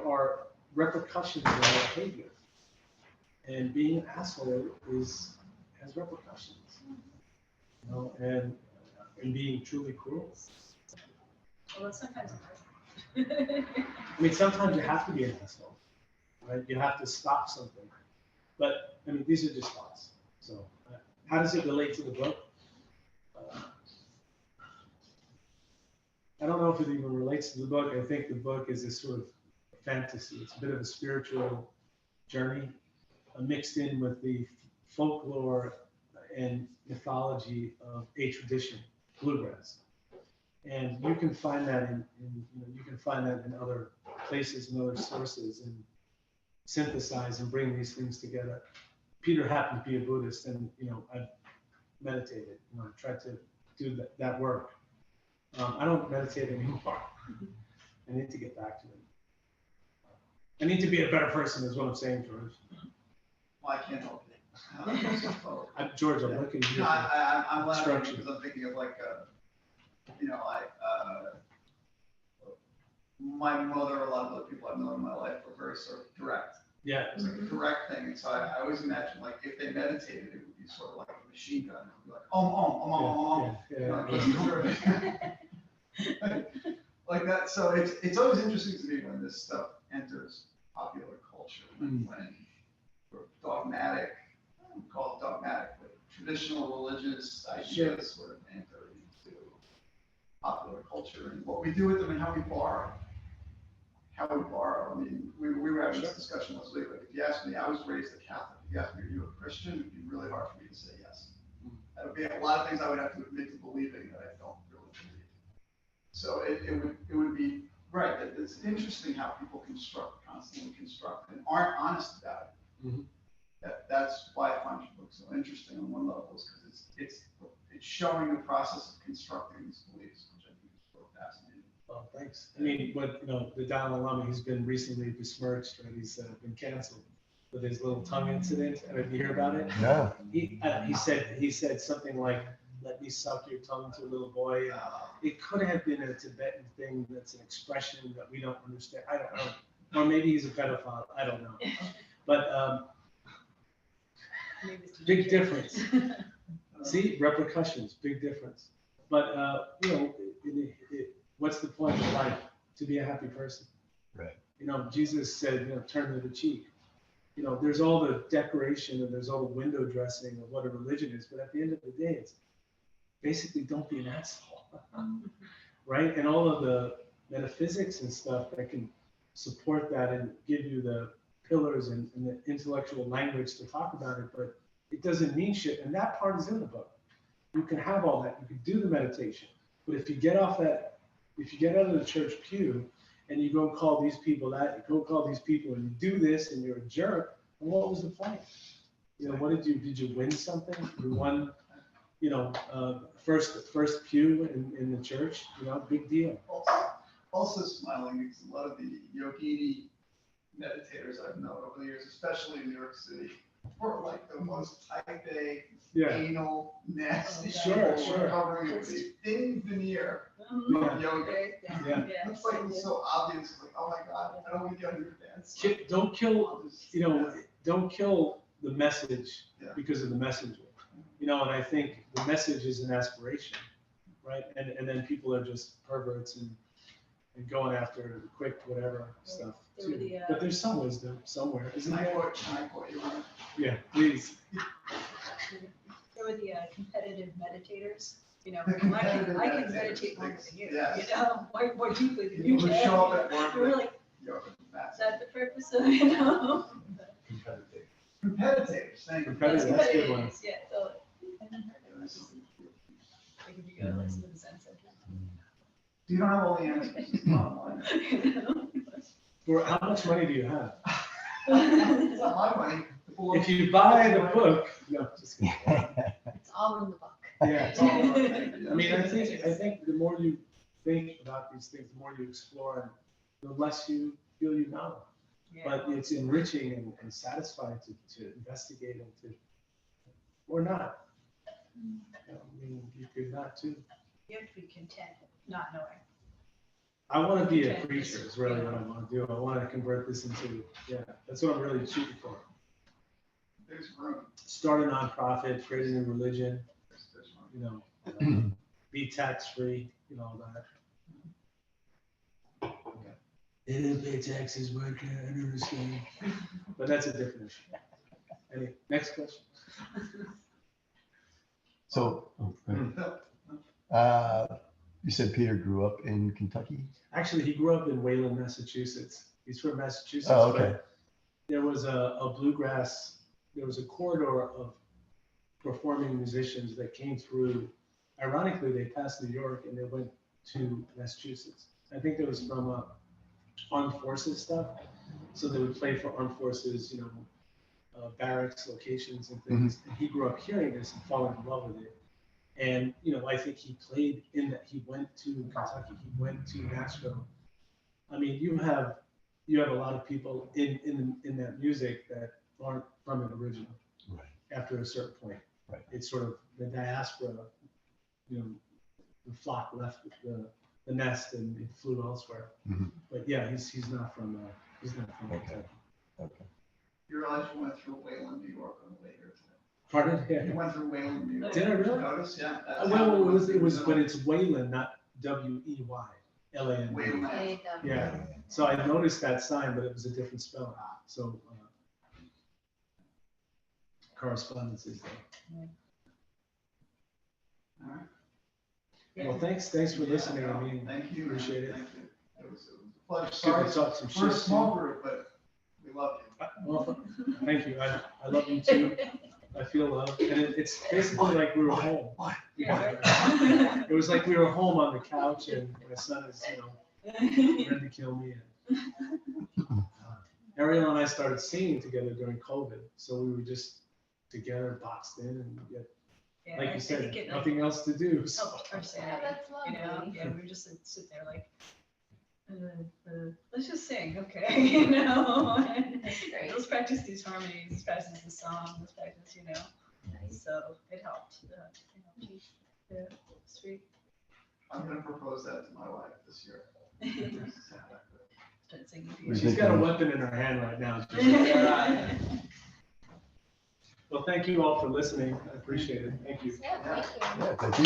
are repercussions in our behavior, and being an asshole has repercussions. And being truly cruel. Well, sometimes. I mean, sometimes you have to be an asshole, right? You have to stop something. But I mean, these are just thoughts. So, how does it relate to the book? I don't know if it even relates to the book. I think the book is a sort of fantasy. It's a bit of a spiritual journey mixed in with the folklore and mythology of a tradition, bluegrass. And you can find that you can find that in other places and other sources, and synthesize and bring these things together. Peter happened to be a Buddhist, and I've meditated. I've tried to do that work. I don't meditate anymore. I need to get back to it. I need to be a better person, is what I'm saying, George. Well, I can't help it. George, I'm looking at you. No, I'm laughing Structure. because I'm thinking of like, my mother, a lot of other people I've known in my life were very sort of direct. Yeah. It was like a direct thing, and so I always imagine like if they meditated, it would be sort of like a machine gun. It would be like, like that. So it's always interesting to me when this stuff enters popular culture, when sort of dogmatic, we call it dogmatic, but traditional religious ideas sort of enter into popular culture and what we do with them and how we borrow. I mean, we were having this discussion last week. Like, if you ask me, I was raised a Catholic. If you ask me, are you a Christian? It'd be really hard for me to say yes. That would be a lot of things I would have to admit to believing that I don't really believe. So it would be right. It's interesting how people constantly construct, and aren't honest about it. Mm-hmm. That's why I find your book so interesting on one level, is because it's showing the process of constructing these beliefs, which I think is so fascinating. Well, thanks. I mean, the Dalai Lama, he's been recently besmirched, right? He's been canceled with his little tongue incident. Did you hear about it? No. He said something like, "Let me suck your tongue," to a little boy. It could have been a Tibetan thing that's an expression that we don't understand. I don't know. Or maybe he's a pedophile. I don't know. But big difference. See, repercussions, big difference. But what's the point of life? To be a happy person. Right. Jesus said, turn to the cheek. There's all the decoration and there's all the window dressing of what a religion is, but at the end of the day, it's basically don't be an asshole, right? And all of the metaphysics and stuff that can support that and give you the pillars and the intellectual language to talk about it, but it doesn't mean shit. And that part is in the book. You can have all that. You can do the meditation, but if you get out of the church pew and you go call these people and you do this and you're a jerk, and what was the point? What did you win something? You won, first pew in the church, big deal. Also smiling because a lot of the yogini meditators I've known over the years, especially in New York City, were like the most type A, anal, nasty people covering with a thin veneer of yoga. It's like it's so obvious, like, oh my God, I don't want to get on your dance. Don't kill the message because of the messenger. And I think the message is an aspiration, right? And then people are just perverts and going after the quick whatever stuff too. But there's some wisdom somewhere, isn't there? Can I quote you on it? Yeah, please. There were the competitive meditators. I The competitive can meditators, meditate longer than you. yes. More deeply than you People who can. show up at work You're with really, yoga is mats. that the purpose of Competitive, thank you. Competitive. That's a good one. Yeah, totally. Like if you go listen to the Zen Center. You don't have all the answers, it's not mine. Or how much money do you have? It's not my money. If you buy the book, no, just kidding. It's all in the book. Yeah. It's all right. I mean, I think the more you think about these things, the more you explore, and the less you feel you know. But it's enriching and satisfying to investigate and to, or not. I mean, you could not too. You have to be content not knowing. I want to be a preacher is really what I want to do. I want to convert this into, that's what I'm really shooting for. There's room. Start a nonprofit, create a new religion, There's room. be tax-free, all that. They didn't pay taxes, but I can't understand. But that's a different issue. Any next question? So, you said Peter grew up in Kentucky? Actually, he grew up in Wayland, Massachusetts. He's from Massachusetts. Oh, okay. But there was a bluegrass, there was a corridor of performing musicians that came through. Ironically, they passed New York and they went to Massachusetts. I think it was from armed forces stuff. So they would play for armed forces, you know, barracks, locations and things. And he grew up hearing this and falling in love with it. And, you know, I think he played in that. He went to Kentucky, he went to Nashville. I mean, you have a lot of people in that music that aren't from it originally. Right. After a certain point. Right. It's sort of the diaspora, you know, the flock left the nest and it flew elsewhere. Mhm. But yeah, he's not from Okay. Kentucky. Okay. You realize you went through Wayland, New York on the way here today? Pardon? You Yeah. went through Wayland, New York. Did I really? Notice, yeah. Well, it was, but it's Wayland, not Weyland. Wayland. Yeah. So I noticed that sign, but it was a different spelling. So correspondence is there. All right. Well, thanks for listening. I mean, Thank you. appreciate it. Thank you. It was a pleasure. Good Sorry, to talk some we're a shit. small group, but we love you. Well, thank you. I love you too. I feel love. And it's basically like we were home. It was like we were home on the couch and my son is, you know, ready to kill me. And, Ariel and I started singing together during COVID. So we were just together, boxed in, and yet, Yeah, like I you think said, it, nothing else to do. So. helped our sanity, that's you know, lovely. yeah, we just sit there like, let's just sing, okay, you know? Great. Let's practice these harmonies, let's practice the song, let's practice, you know, so it helped, yeah, sweet. I'm gonna propose that to my wife this year. Start singing to Was you. She's got a weapon in her hand right now. Well, thank you all for listening. I appreciate it. Thank you. Yeah, thank you. Yeah, thank you.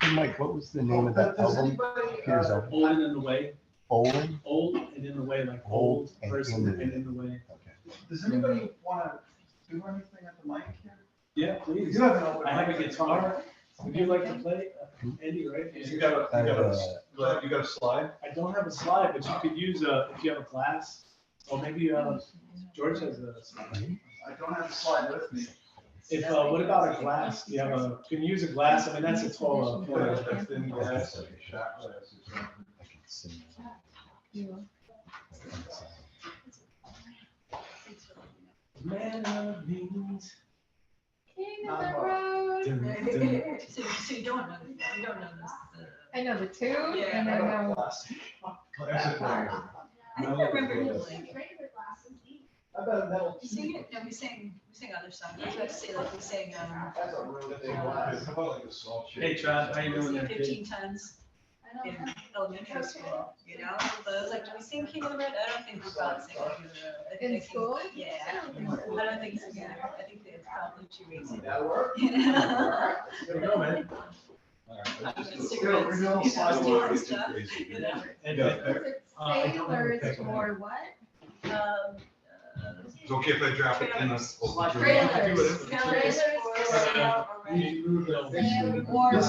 Hey, Mike, what was the name of that Does album? anybody, Peter's album? Old and in the way. Olin? Old and in the way, like Old old and person in the and in the way. Okay. does anybody wanna do anything at the mic here? Yeah, please. You have an open I have a mic. guitar. Would you like to play? Andy, right? You got a slide? I don't have a slide, but you could use if you have a glass, or maybe George has a slide. I don't have a slide with me. If what about a glass? Do you have can you use a glass? I mean, that's a tall a thin glass. I can sing. Man of means. King of the road. So you don't know this, I know the tune Yeah. and I know. I think I remember him like, How about a metal? we sing it, no, we sang other songs, I was about to say like we sang, That's a really big How glass. about like a salt shaker? Hey, Chad, how you doing there, kid? 15 tons in elementary school, you know? But I was like, do we sing King of the Road? I don't think we probably sing King of the Road. I think In I can- school? Yeah, I don't think so either. I think it's probably too easy. That'll work. You know? There you go, man. We're doing slide Cigarettes, work. stuff, you know? And, Yeah. Is it I don't have a sailors paper. or what? It's okay if I drop it in a. Trailers. Trailers for sale or rent. you move it. Sail or rent.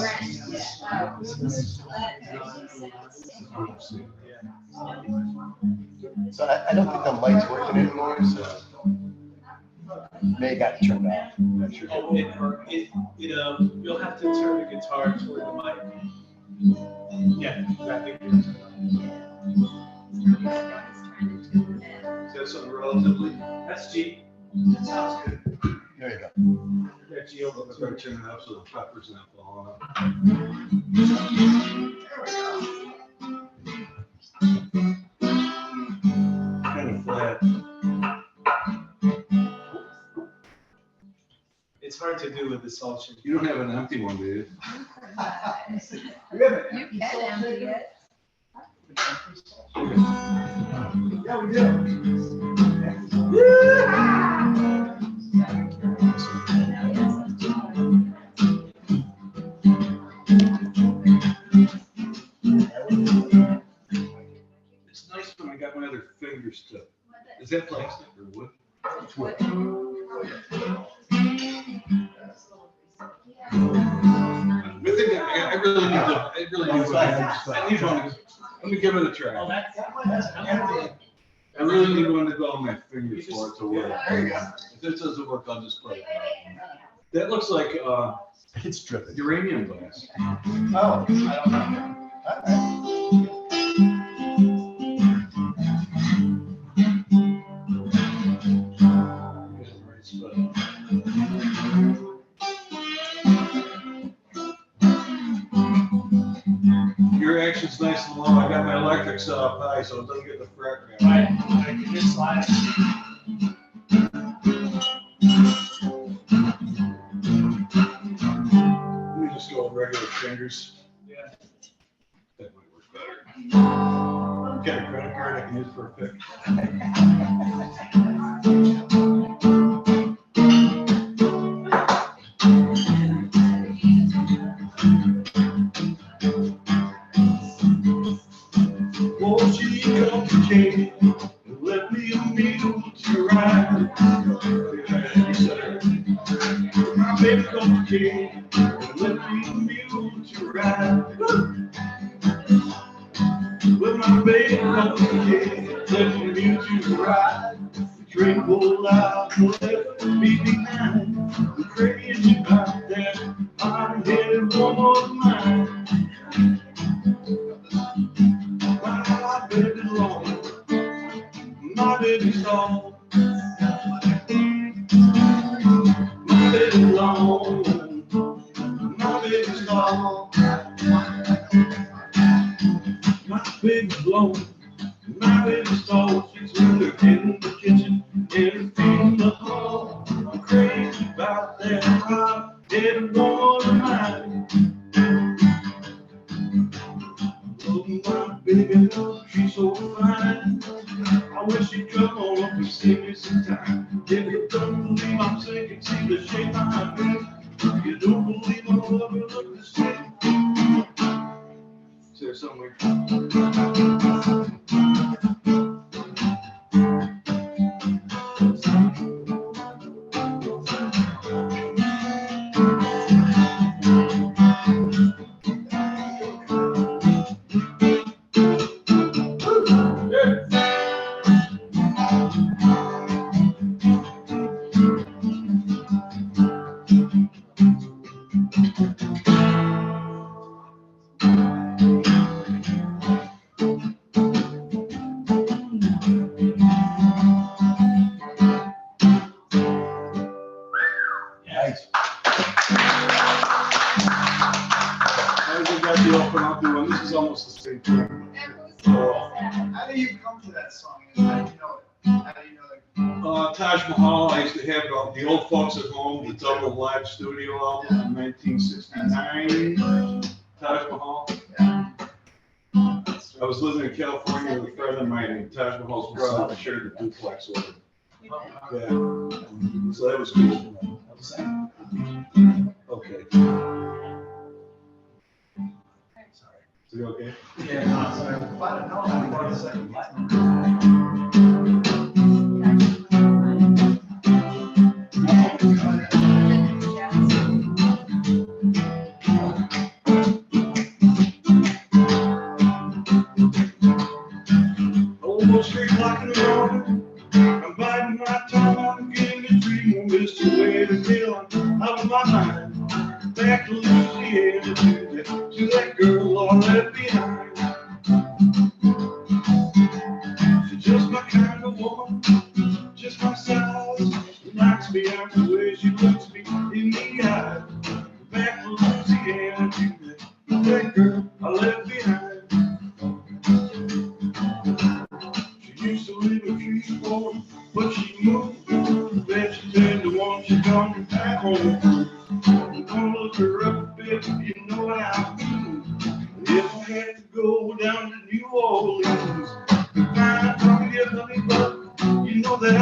So I don't think the light's working anymore, so may have got turned off. I'm not sure. Oh, you'll have to turn the guitar toward the mic. Yeah, exactly. Is that something relatively? That's G. Sounds good. There you go. That G over I better turn it up so the peppers not falling out. kind of flat. It's hard to do with the salt shaker. You don't have an empty one, do you? We have an You empty can salt empty shaker? it. Yeah, we do. It's nice when I got my other fingers to, is that plastic or wood? Twitch. I really need to, I need one. Let me give it a try. I really need one to go on my fingers for it to work. There you go. If this doesn't work, I'll just put it down. That looks like, It's dripping. uranium glass. Oh, I don't know. Alright. Your action's nice and low. I got my electric set up high, so it doesn't get the fret. I can just slide. Let me just go with regular fingers. Yeah. That might work better. Got a credit card I can use for a pick. Won't you come to Katie and let me a meal to ride? My baby come to Katie and let me a meal to ride. With my baby come to Katie, let me a meal to ride. Drink full out, left me behind. I'm crazy about that. I'm headed one more mine. My baby's long, my baby's long, my baby's long, my baby's long, my baby's long, my baby's long. She's in the kitchen and feeding the hall. I'm crazy about that. I'm headed one more mine. Oh, my baby, she's so fine. I wish she'd come on up and sing me some time. If you don't believe I'm singing, see the shape I make. You don't believe I'm loving, look the same. Is there somewhere? Nice. I think that's the open I'll do one. This is almost the same thing. How do you come to that song? How do you know it? How do you know it? Taj Mahal, I used to have the old folks at home, the double live studio album in 1969. Taj Mahal. I was living in California with a friend of mine, and Taj Mahal's brother shared the duplex with him. Yeah, so that was cool. Okay. Is it okay? Yeah, no, sorry. If I don't know, I'm going to say. Almost 3 o'clock in the morning, I'm biting my tongue, I'm getting a dream, just a way to feel out of my mind. Back to Louisiana, to that girl all left behind. She's just my kind of woman, just my size, knocks me out the way she looks me in the eye. Back to Louisiana, to that girl I left behind. She used to live in Shreveport, but she moved. Then she turned to one, she come back home. I'm gonna look her up, baby, you know how. If I had to go down to New Orleans, find probably a honey buck, you know that I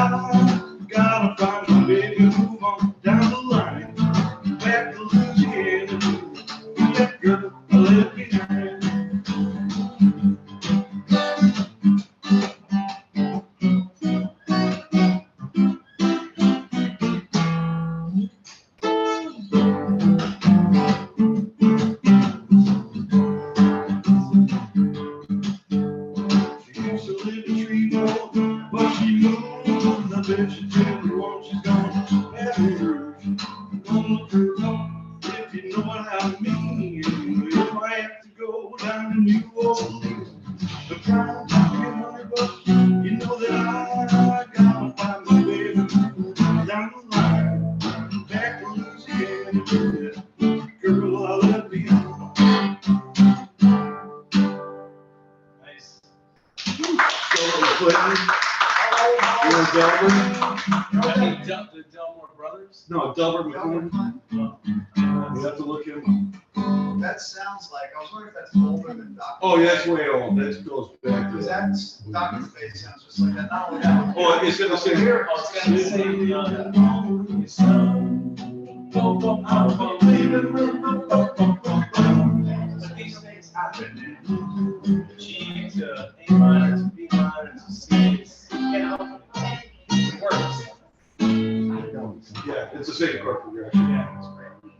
gotta find my baby, move on down the line. Back to Louisiana, to that girl I left behind. bet you tell me what she's gonna have me hurt. Gonna look her up if you know what I mean. If I have to go down to New Orleans, the prime time $100, you know that I gotta find my baby down the line, back to Louisiana. Girl, I love you. Nice. Clinton, you know Delbert? The Delmore brothers? No, Delbert McClinton. You have to look him. That sounds like, I was wondering if that's older than Dr. Oh, yeah, that's way old. That goes back to Because that. that's, Dr. Faye sounds just like that. Not only that. Oh, it's gonna say here. Oh, it's gonna say, these things happen. G to A minor to B minor to C. It's, can't help it. It works. Yeah, it's the same chord progression. Yeah, it's great.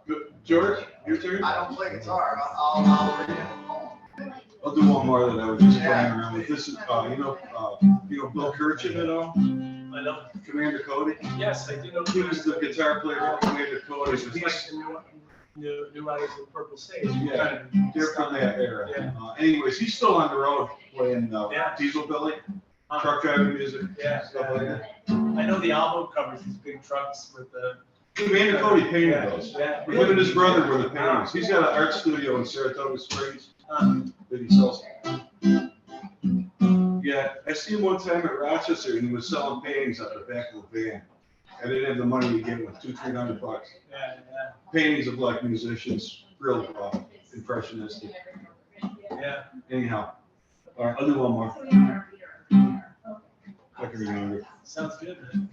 Good. George, your turn? I don't play guitar. I'll read it at home. I'll do one more that I was just playing around with. This is, you know Bill Kirchen at all? I know. Commander Cody? Yes, I do know. He was the guitar player for Commander Cody. He's like the new Riders of Purple Sage. Yeah, they're from that era. Yeah. Anyways, he's still on the road playing Yeah. Diesel Billy, truck driving music, Yeah, stuff like that. I know the album covers these big trucks with the. Commander Cody painted those. Yeah. Him and his brother were the painters. He's got an art studio in Saratoga Springs that he sells. Yeah, I see him one time at Rochester and he was selling paintings out the back of the van. I didn't have the money to give him $200-300. Yeah, Paintings of black musicians, real impressionistic. yeah. Anyhow, all right, I'll do one more. I can remember. Sounds good, man.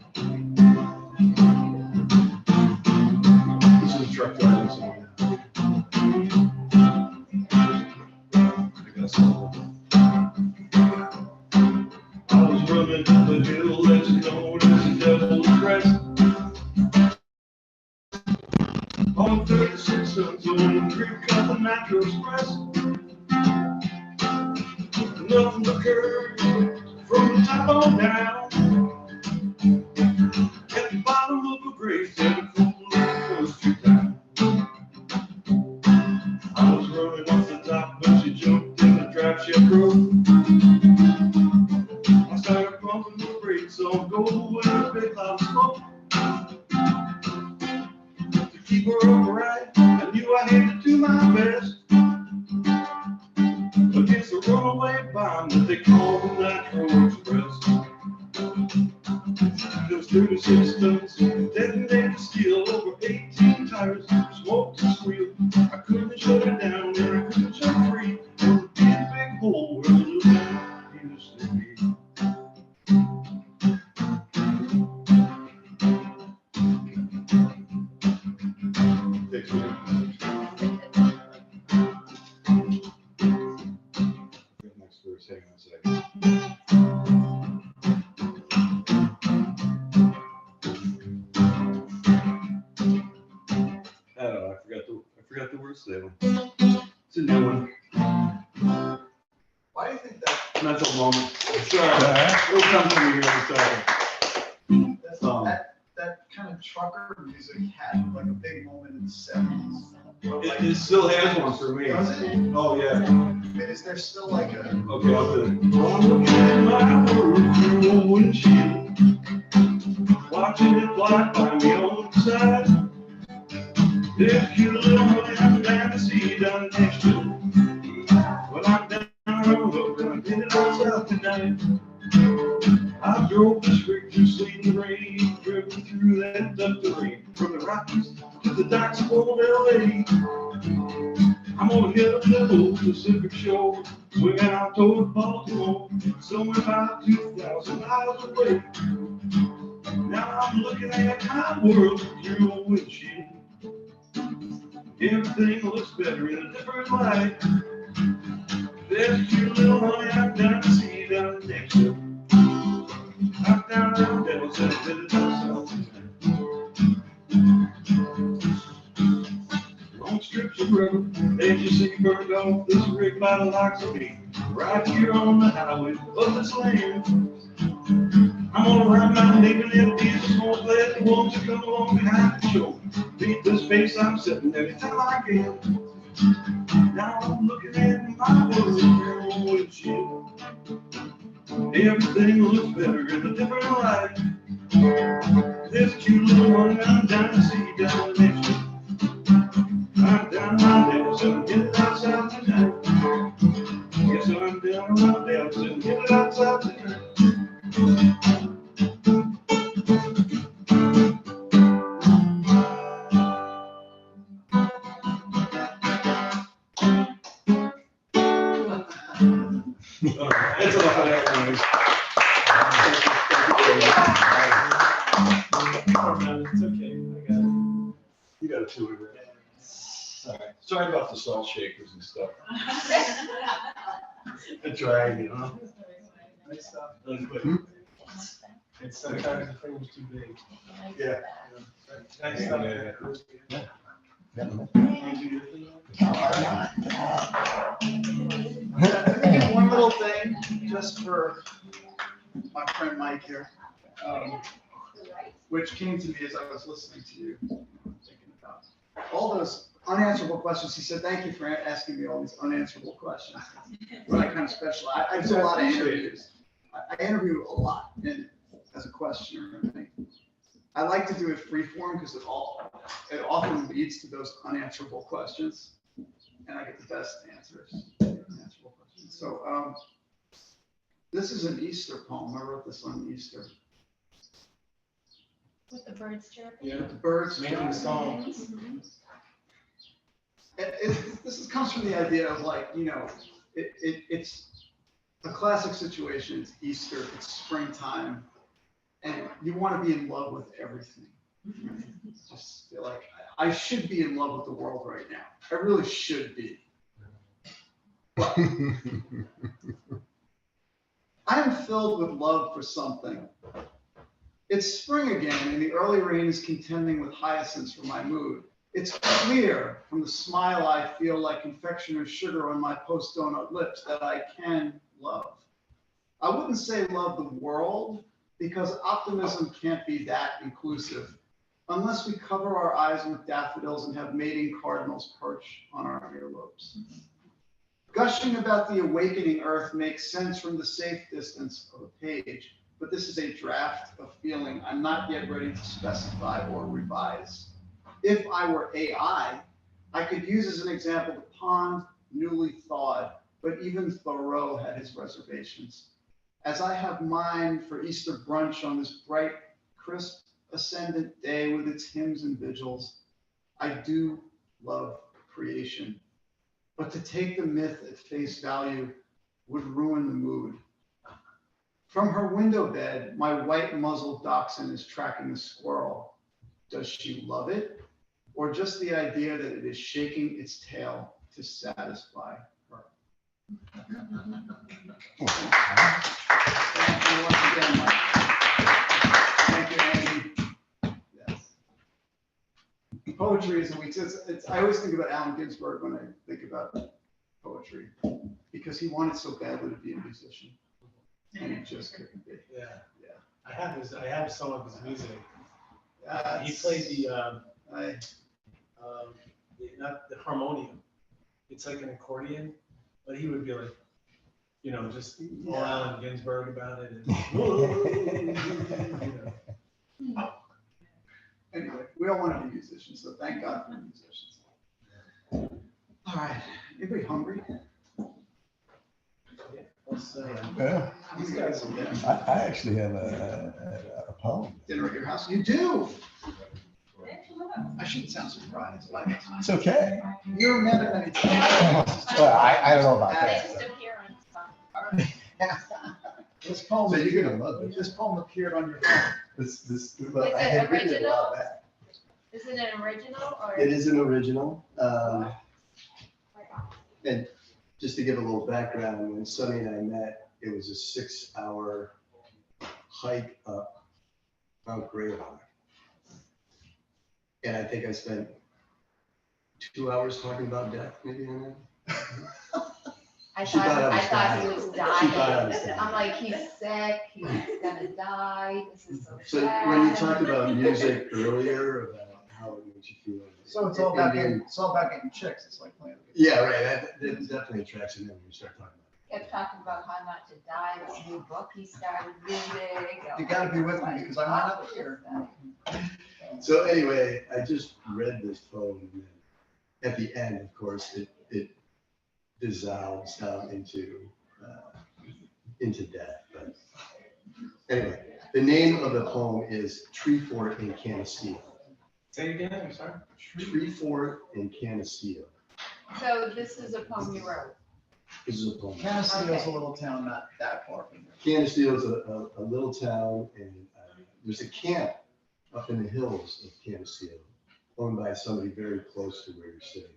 This is a truck driving song. I got some. I was running up the hill that's known as the Devil's Crest. On 36 tons on the creek of the Nitro Express. Nothing but curves from the top on down. At the bottom of a grave, and goes through town. I was running off the top, but she jumped in the drive shaft road. I started pumping the brakes on gold with a big loud smoke. To keep her upright, I knew I had to do my best. Against the runaway bomb that they call the Nitro Express. There was 36 tons, detonated steel, over 18 tires, smoked and squealed. I couldn't shut it down and I couldn't shut free. There would be a big hole where the little man used to be. Thanks, man. Next verse, hang on a second. I don't know, I forgot the words to that one. It's a new one. Why do you think that, Mental moment. Sorry, it'll come to me here in a second. that kind of trucker music had like a big moment in the 70s? It still has one for me. Does it? Oh, yeah. And is there still like a, Okay, I'll do it. I'm looking at my world through a windshield, watching it fly by me on the side. There's a cute little honey I'm down to see down next to me. Well, I'm down the road, gonna get it all south tonight. I drove this rig through sleet and rain, driven through that duck terrain, from the Rockies to the docks of old LA. I'm gonna hit up the old Pacific shore, swinging out toward Baltimore, somewhere about 2,000 miles away. Now I'm looking at my world through a windshield. Everything looks better in a different light. There's a cute little honey I'm down to see down next to. Knock down the devils and did it myself. Long strips of rubber, as you see burned off this rig by the likes of me. Right here on the highway of this land. I'm gonna ride my nigga left ear, so glad the ones that come along behind the show. Beat the space I'm sitting every time I can. Now I'm looking at my world with you. Everything looks better in a different light. This cute little one I'm down to see down next week. I'm down my nails and get outside tonight. Yes, I'm down my nails and get outside tonight. That's enough of that noise. Oh, no, it's okay. I got it. You got a tour of that. Sorry about the salt shakers and stuff. I tried, you know. Nice stuff. Hmm? It's sometimes the frame's too big. Yeah. Nice stuff. Yeah. Let me get one little thing, just for my friend Mike here, which came to me as I was listening to you, thinking about all those unanswerable questions. He said, thank you for asking me all these unanswerable questions. But I kind of special. I do a lot of interviews. I interview a lot as a questioner. I like to do it free form because it often leads to those unanswerable questions, and I get the best answers. Unanswerable questions. So this is an Easter poem. I wrote this on Easter. With the birds chirping. Yeah. The birds. Making the song. This comes from the idea of like, you know, it's a classic situation. It's Easter, it's springtime, and you want to be in love with everything. Right? Just feel like I should be in love with the world right now. I really should be. But I am filled with love for something. It's spring again, and the early rain is contending with hyacinths for my mood. It's clear from the smile I feel like confectioner's sugar on my post-donut lips that I can love. I wouldn't say love the world, because optimism can't be that inclusive unless we cover our eyes with daffodils and have mating cardinals perch on our earlobes. Gushing about the awakening earth makes sense from the safe distance of a page, but this is a draft of feeling I'm not yet ready to specify or revise. If I were AI, I could use as an example the pond newly thawed, but even Thoreau had his reservations. As I have mine for Easter brunch on this bright, crisp, ascendant day with its hymns and vigils, I do love creation. But to take the myth at face value would ruin the mood. From her window bed, my white-muzzled dachshund is tracking a squirrel. Does she love it? Or just the idea that it is shaking its tail to satisfy her? Thank you once again, Mike. Thank you, Andy. Yes. Poetry is a week. I always think about Allen Ginsberg when I think about poetry, because he wanted so badly to be a musician, and he just couldn't be. Yeah. Yeah. I have some of his music. He That's- played the not the harmonium. It's like an accordion, but he would be like, you know, just all Yeah. Allen Ginsberg about it. And, you know. Anyway, we all want to be musicians, so thank God for musicians. All right, anybody hungry? Yeah, let's, Yeah. These guys are there. I actually have a poem. Dinner at your house? You do? I shouldn't sound surprised. It's okay. You're met at many times. Well, I don't know about They that. just appear on spot. This poem, So you're gonna love it. this poem appeared on your phone. Well, I it had written it a original? while back. Is it an original or? It is an original. And just to give a little background, when Sonny and I met, it was a 6-hour hike up Mount Greylock. And I think I spent 2 hours talking about death, maybe on that. I She thought I thought he was was dying. She thought I was dying. dying. I'm like, he's sick, he's gonna die, this is so So sad. when you talked about music earlier, about how it makes you feel. So it's all about Indian- getting chicks. It's like playing. Yeah, right. That definitely attracts you in when you start talking about Kept talking about how not to die, this new book he started reading. You gotta be with me because I might not be here. it. So anyway, I just read this poem, and then at the end, of course, it dissolves down into death. But anyway, the name of the poem is Tree Fort in Canasteel. Say it again, I'm sorry. Tree Fort in Canasteel. So this is a poem you wrote. This is a poem. Canasteel is a Okay. little town not that far from here. Canasteel is a little town, and there's a camp up in the hills of Canasteel, owned by somebody very close to where you're sitting.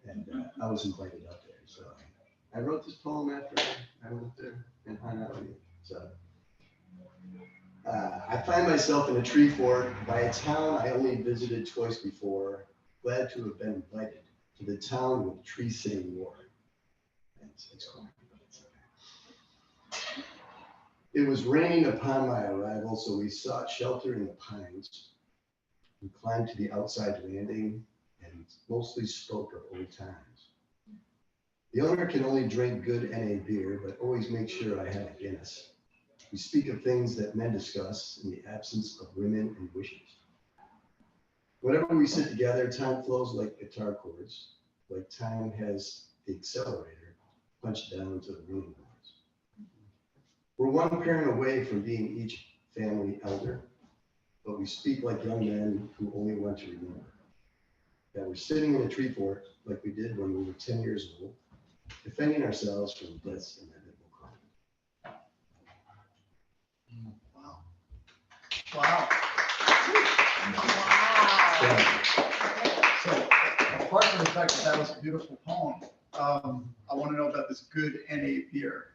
And I was invited up there, so I wrote this poem after I went up there and hung out with you. So I find myself in a tree fort by a town I only visited twice before, glad to have been invited to the town with tree sitting war. It's cool. It was raining upon my arrival, so we sought shelter in the pines. We climbed to the outside landing and mostly spoke of old times. The owner can only drink good NA beer, but always make sure I have a Guinness. We speak of things that men discuss in the absence of women and wishes. Whenever we sit together, time flows like guitar chords, like time has the accelerator punched down to the ringing boards. We're one parent away from being each family elder, but we speak like young men who only want to remember that we're sitting in a tree fort like we did when we were 10 years old, defending ourselves from death's inevitable crime. Wow. Wow. Wow. So apart from the fact that that was a beautiful poem, I want to know about this good NA beer.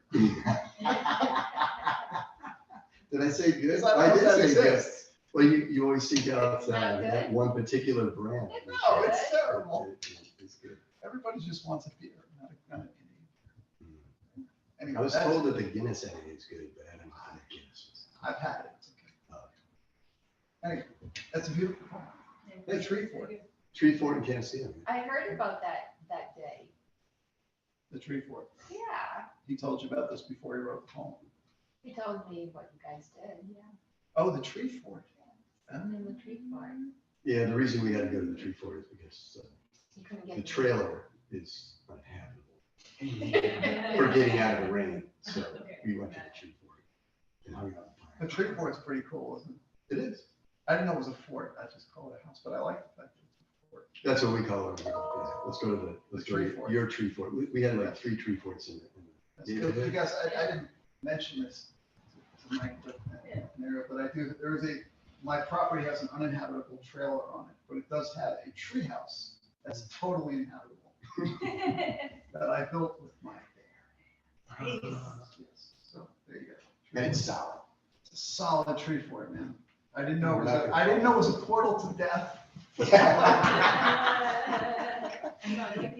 Did I say good? Because I I don't know did if say that good. exists. Well, you always seek out It's not good. that one particular brand. No, it's terrible. It's good. Everybody just wants a beer, not a NA. Anyway, I was that's- told that the Guinness NA is good, but I haven't had a Guinness. I've had it. It's okay. Anyway, that's a beautiful poem. The tree fort. Tree Fort in Canasteel. I heard about that day. The tree fort. Yeah, He told you about this before he wrote the poem. he told me what you guys did, yeah. Oh, the tree fort. And then the tree farm. Yeah, the reason we had to go to the Tree Fort is because You couldn't get. the trailer is uninhabitable for getting out of the rain. So we went to the Tree Fort and hung out. The tree fort's pretty cool, isn't it? It is. I didn't know it was a fort. I just called it a house, but I like the fact that it's a fort. That's what we call it. Yeah. Let's go to let's go Tree to fort. your Tree Fort. We had like 3 tree forts in it. That's good. You guys, I didn't mention this to Mike, but my property has an uninhabitable trailer on it, but it does have a tree house that's totally inhabitable that I built with my bear. Yes, so there you go. And it's solid. It's a solid tree fort, man. I didn't know it was a portal to death.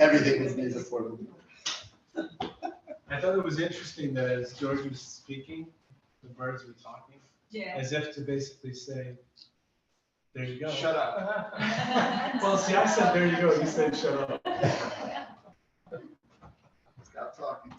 Everything is affordable. I thought it was interesting that as George was speaking, the birds were talking, Yeah. as if to basically say, there you go. Shut up. Well, see, I said, there you go, you said, shut up. Stop talking.